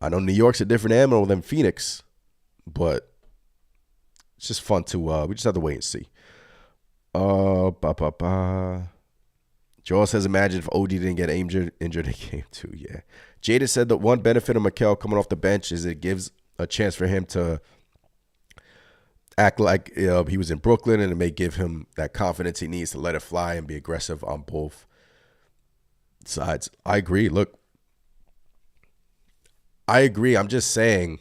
A: I know New York's a different animal than Phoenix, but it's just fun to we just have to wait and see. Joel says, imagine if OD didn't get injured in game 2. Yeah. Jada said that one benefit of Mikal coming off the bench is it gives a chance for him to act like he was in Brooklyn, and it may give him that confidence he needs to let it fly and be aggressive on both sides. I agree. Look, I agree. I'm just saying,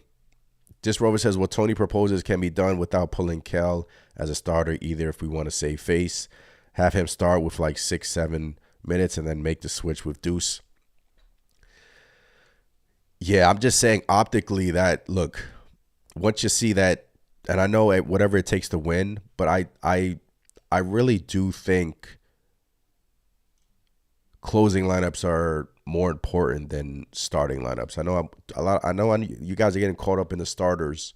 A: Dis Rover says what Tony proposes can be done without pulling Kel as a starter either. If we want to save face, have him start with like 6-7 minutes and then make the switch with Deuce. Yeah, I'm just saying optically that, look, once you see that, and I know whatever it takes to win, but I really do think closing lineups are more important than starting lineups. I know you guys are getting caught up in the starters,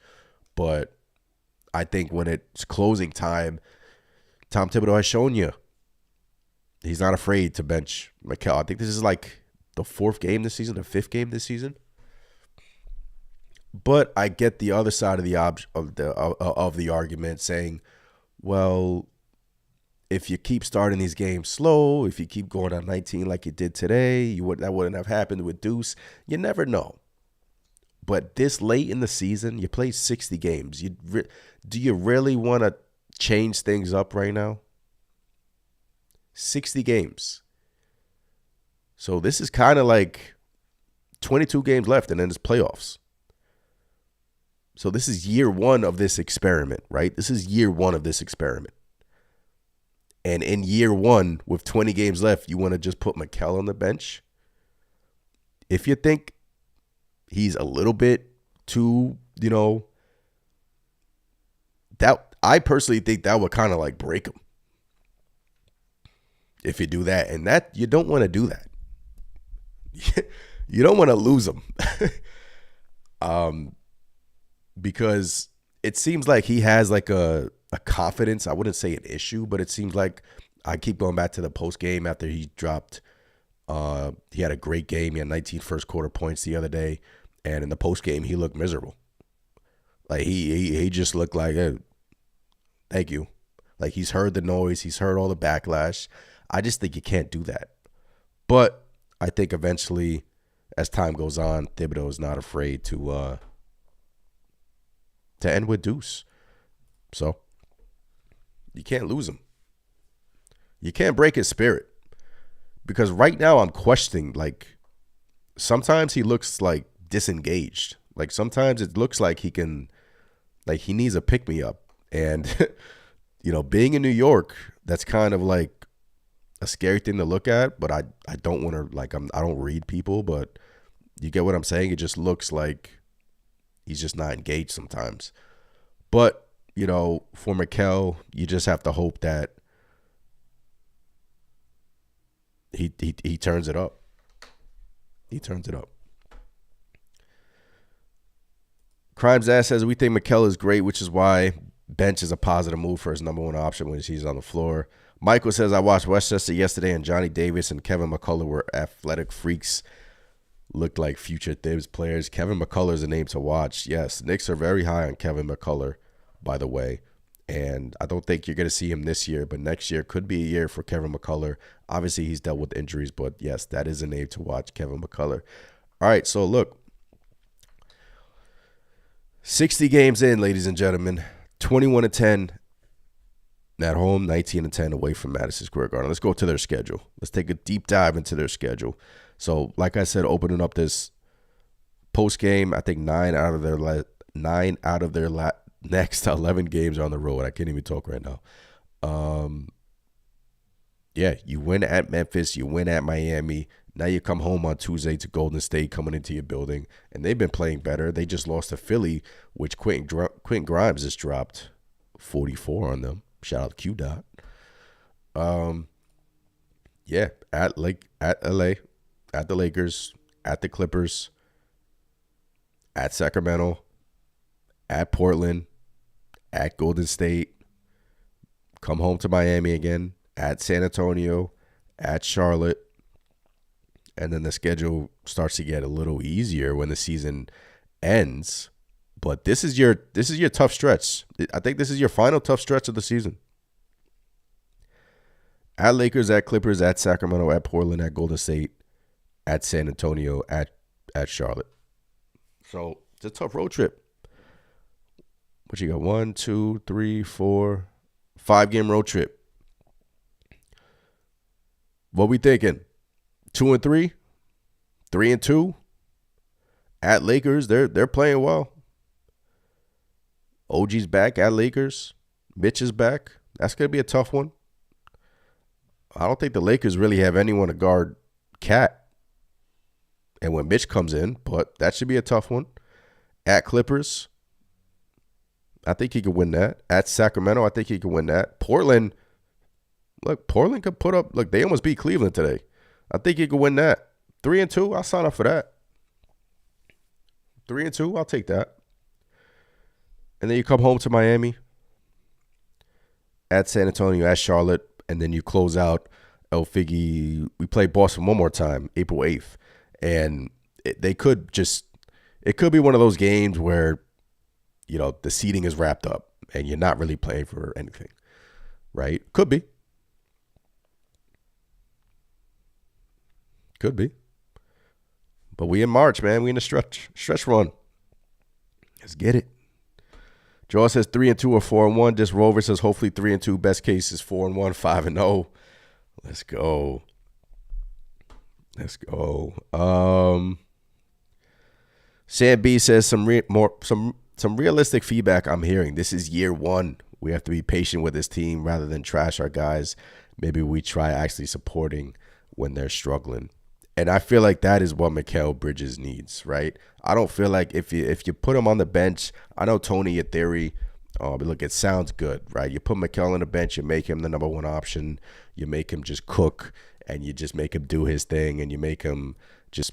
A: but I think when it's closing time, Tom Thibodeau has shown you he's not afraid to bench Mikal. I think this is like the 4th game this season, the 5th game this season. But I get the other side of the argument saying, well, if you keep starting these games slow, if you keep going on 19 like you did today, that wouldn't have happened with Deuce. You never know. But this late in the season, you play 60 games. Do you really want to change things up right now? 60 games. So this is kind of like 22 games left, and then it's playoffs. So this is year 1 of this experiment, right? This is year 1 of this experiment. And in year 1, with 20 games left, you want to just put Mikal on the bench? If you think he's a little bit too, that I personally think that would kind of like break him. If you do that. And that, you don't want to do that. You don't want to lose him. Because it seems like he has like a confidence. I wouldn't say an issue, but it seems like I keep going back to the post game after he dropped. He had a great game. He had 19 first quarter points the other day, and in the post game he looked miserable. Like he just looked like, hey, thank you. Like he's heard the noise, he's heard all the backlash. I just think you can't do that. But I think eventually, as time goes on, Thibodeau is not afraid to end with Deuce. So you can't lose him. You can't break his spirit. Because right now I'm questioning, like, sometimes he looks like disengaged. Like sometimes it looks like he needs a pick-me-up. And, being in New York, that's kind of like a scary thing to look at. But I don't want to, I don't read people, but you get what I'm saying? It just looks like he's just not engaged sometimes. But, for Mikal, you just have to hope that he turns it up. He turns it up. Crimes Ass says, we think Mikal is great, which is why bench is a positive move for his number one option when he's on the floor. Michael says, I watched Westchester yesterday, and Johnny Davis and Kevin McCullough were athletic freaks. Looked like future Thibs players. Kevin McCullough is a name to watch. Yes, Knicks are very high on Kevin McCullough, by the way. And I don't think you're going to see him this year, but next year could be a year for Kevin McCullough. Obviously, he's dealt with injuries, but yes, that is a name to watch, Kevin McCullough. All right, so look. 60 games in, ladies and gentlemen. 21-10 at home, 19-10 away from Madison Square Garden. Let's go to their schedule. Let's take a deep dive into their schedule. So, like I said, opening up this post game, I think 9 out of their next 11 games are on the road. I can't even talk right now. Yeah, you win at Memphis, you win at Miami. Now you come home on Tuesday to Golden State, coming into your building, and they've been playing better. They just lost to Philly, which Quentin Grimes just dropped 44 on them. Shout out Q Dot. Yeah, at LA, at the Lakers, at the Clippers, at Sacramento, at Portland, at Golden State, come home to Miami again, at San Antonio, at Charlotte. And then the schedule starts to get a little easier when the season ends. But this is your tough stretch. I think this is your final tough stretch of the season. At Lakers, at Clippers, at Sacramento, at Portland, at Golden State, at San Antonio, at Charlotte. So it's a tough road trip. What you got? 1, 2, 3, 4, 5-game road trip. What we thinking? 2-3, 3-2. At Lakers, they're playing well. OG's back at Lakers. Mitch is back. That's gonna be a tough one. I don't think the Lakers really have anyone to guard Cat. And when Mitch comes in, but that should be a tough one. At Clippers, I think he could win that. At Sacramento, I think he could win that. Portland could put up. Look, they almost beat Cleveland today. I think he could win that. 3-2, I'll sign up for that. 3-2, I'll take that. And then you come home to Miami, at San Antonio, at Charlotte, and then you close out El Figgy. We play Boston one more time, April 8th. And it could be one of those games where, you know, the seeding is wrapped up and you're not really playing for anything, right? Could be. Could be. But we in March, man. We in the stretch run. Let's get it. Joel says 3-2 or 4-1. This Rover says hopefully 3-2. Best case is 4-1, 5-0. Let's go. Let's go. Sam B says some realistic feedback I'm hearing. This is year one. We have to be patient with this team rather than trash our guys. Maybe we try actually supporting when they're struggling. And I feel like that is what Mikal Bridges needs, right? I don't feel like if you put him on the bench, I know, Tony, your theory, but look, it sounds good, right? You put Mikal on the bench, you make him the number one option, you make him just cook, and you just make him do his thing, and you make him just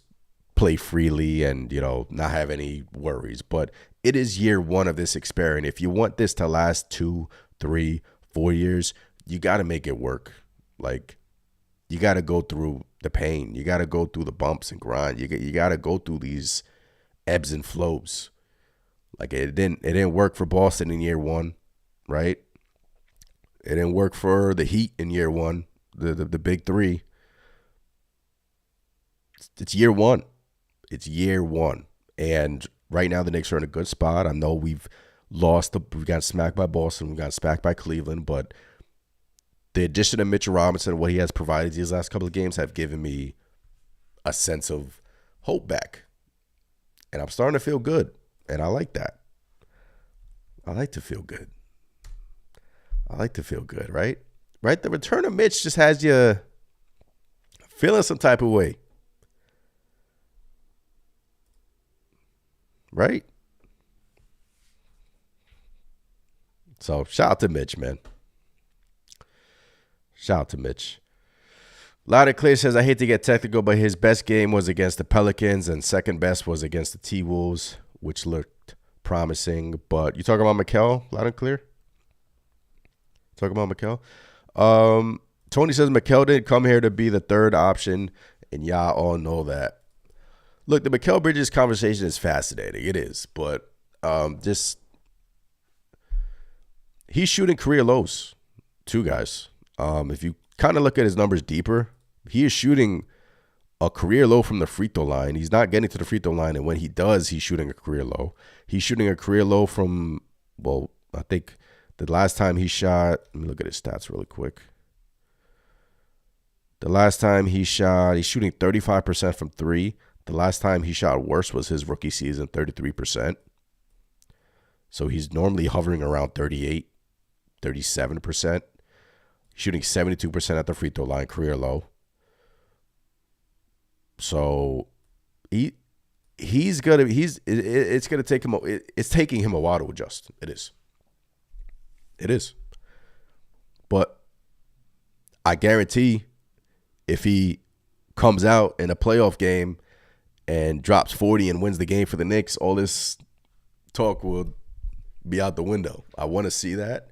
A: play freely and, you know, not have any worries. But it is year one of this experiment. If you want this to last 2, 3, 4 years, you got to make it work. Like, you got to go through the pain. You got to go through the bumps and grind. You got to go through these ebbs and flows. Like, it didn't work for Boston in year one, right? It didn't work for the Heat in year one, the big three. It's year one. It's year one. And right now the Knicks are in a good spot. I know we've got smacked by Boston, we got smacked by Cleveland, but the addition of Mitchell Robinson, what he has provided these last couple of games, have given me a sense of hope back. And I'm starting to feel good. And I like that. I like to feel good. Right? Right? The return of Mitch just has you feeling some type of way. Right? So, shout out to Mitch, man. Shout out to Mitch. Loud and Clear says, I hate to get technical, but his best game was against the Pelicans and second best was against the T-Wolves, which looked promising. But you talking about Mikal, Loud and Clear? Talking about Mikal? Tony says Mikal didn't come here to be the third option, and y'all all know that. Look, the Mikal Bridges conversation is fascinating. It is. But just he's shooting career lows, too, guys. If you kind of look at his numbers deeper, he is shooting a career low from the free throw line. He's not getting to the free throw line, and when he does, he's shooting a career low. He's shooting a career low from, well, I think the last time he shot, let me look at his stats really quick. The last time he shot, he's shooting 35% from three. The last time he shot worse was his rookie season, 33%. So he's normally hovering around 38, 37%. Shooting 72% at the free throw line, career low. So it's taking him a while to adjust. It is. But I guarantee if he comes out in a playoff game and drops 40 and wins the game for the Knicks, all this talk will be out the window. I want to see that.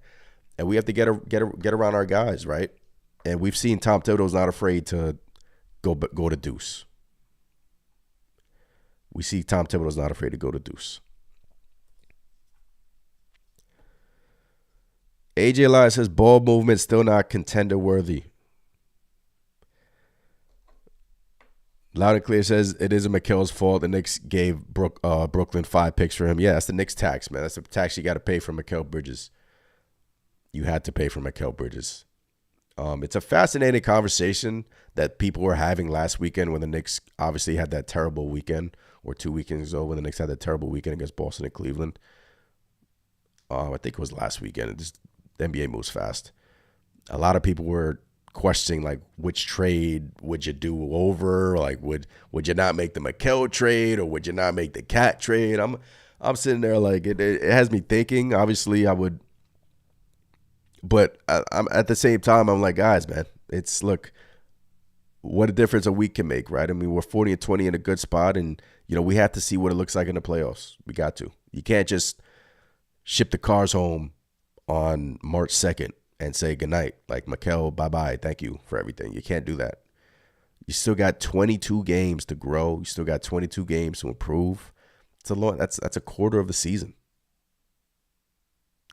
A: And we have to get around our guys, right? And we've seen Tom Thibodeau's not afraid to go to deuce. We see Tom Thibodeau's not afraid to go to deuce. AJ Elias says ball movement still not contender worthy. Loud and Clear says it isn't Mikal's fault. The Knicks gave Brooklyn 5 picks for him. Yeah, that's the Knicks tax, man. That's the tax you got to pay for Mikal Bridges. You had to pay for Mikal Bridges. It's a fascinating conversation that people were having last weekend when the Knicks obviously had that terrible weekend, or 2 weekends ago when the Knicks had that terrible weekend against Boston and Cleveland. I think it was last weekend. The NBA moves fast. A lot of people were questioning, like, which trade would you do over? Like, would you not make the Mikal trade, or would you not make the Cat trade? I'm sitting there like it has me thinking. Obviously, I would. But I'm at the same time, I'm like, guys, man, look, what a difference a week can make, right? I mean, we're 40-20 in a good spot, and, we have to see what it looks like in the playoffs. We got to. You can't just ship the cars home on March 2nd and say goodnight. Like, Mikal, bye-bye, thank you for everything. You can't do that. You still got 22 games to grow. You still got 22 games to improve. It's a lot. That's a quarter of the season.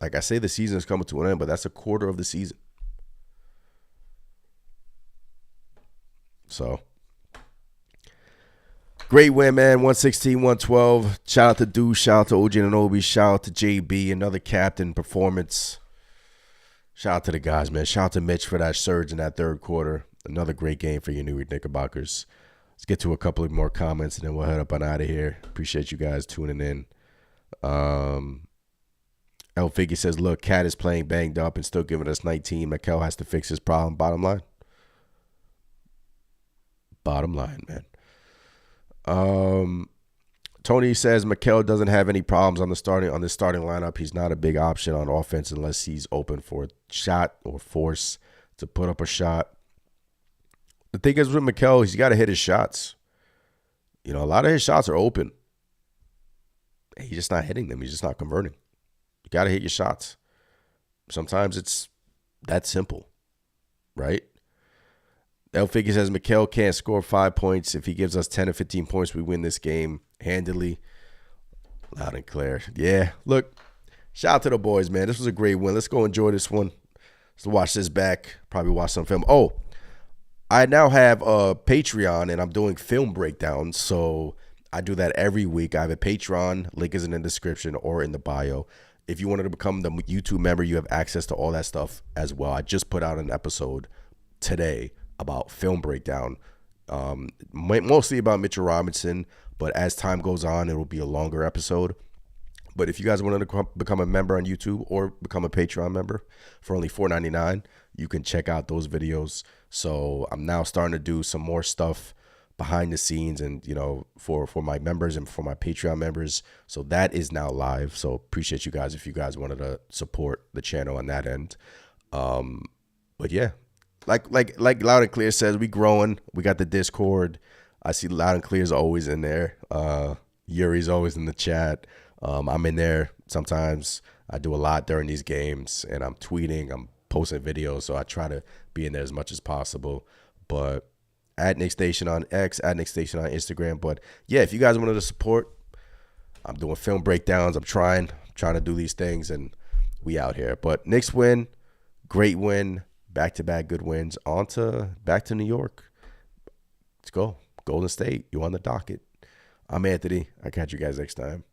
A: Like I say, the season is coming to an end, but that's a quarter of the season. So, great win, man. 116-112. Shout out to Deuce. Shout out to OG Anunoby. Shout out to JB. Another captain performance. Shout out to the guys, man. Shout out to Mitch for that surge in that third quarter. Another great game for your New York Knickerbockers. Let's get to a couple of more comments, and then we'll head up and out of here. Appreciate you guys tuning in. El Figgy says, look, Cat is playing banged up and still giving us 19. Mikal has to fix his problem. Bottom line. Bottom line, man. Tony says Mikal doesn't have any problems on this starting lineup. He's not a big option on offense unless he's open for a shot or force to put up a shot. The thing is with Mikal, he's got to hit his shots. A lot of his shots are open. He's just not hitting them. He's just not converting. You got to hit your shots. Sometimes it's that simple, right? El Figgy says Mikal can't score 5 points. If he gives us 10 or 15 points, we win this game handily. Loud and clear. Yeah, look, shout out to the boys, man. This was a great win. Let's go enjoy this one. Let's watch this back. Probably watch some film. Oh, I now have a Patreon, and I'm doing film breakdowns. So I do that every week. I have a Patreon. Link is in the description or in the bio. If you wanted to become the YouTube member, you have access to all that stuff as well. I just put out an episode today about film breakdown, mostly about Mitchell Robinson, but as time goes on, it will be a longer episode. But if you guys want to become a member on YouTube or become a Patreon member for only $4.99, you can check out those videos. So I'm now starting to do some more stuff behind the scenes and, for my members and for my Patreon members. So that is now live. So appreciate you guys if you guys wanted to support the channel on that end. But yeah, like Loud and Clear says, we growing. We got the Discord. I see Loud and Clear is always in there. Yuri's always in the chat. I'm in there sometimes. I do a lot during these games, and I'm tweeting. I'm posting videos, so I try to be in there as much as possible. But at Knicks Station on X, at Knicks Station on Instagram. But yeah, if you guys wanted to support, I'm doing film breakdowns. I'm trying to do these things, and we out here. But Knicks win, great win, back-to-back good wins. Back to New York. Let's go. Golden State, you on the docket. I'm Anthony. I'll catch you guys next time.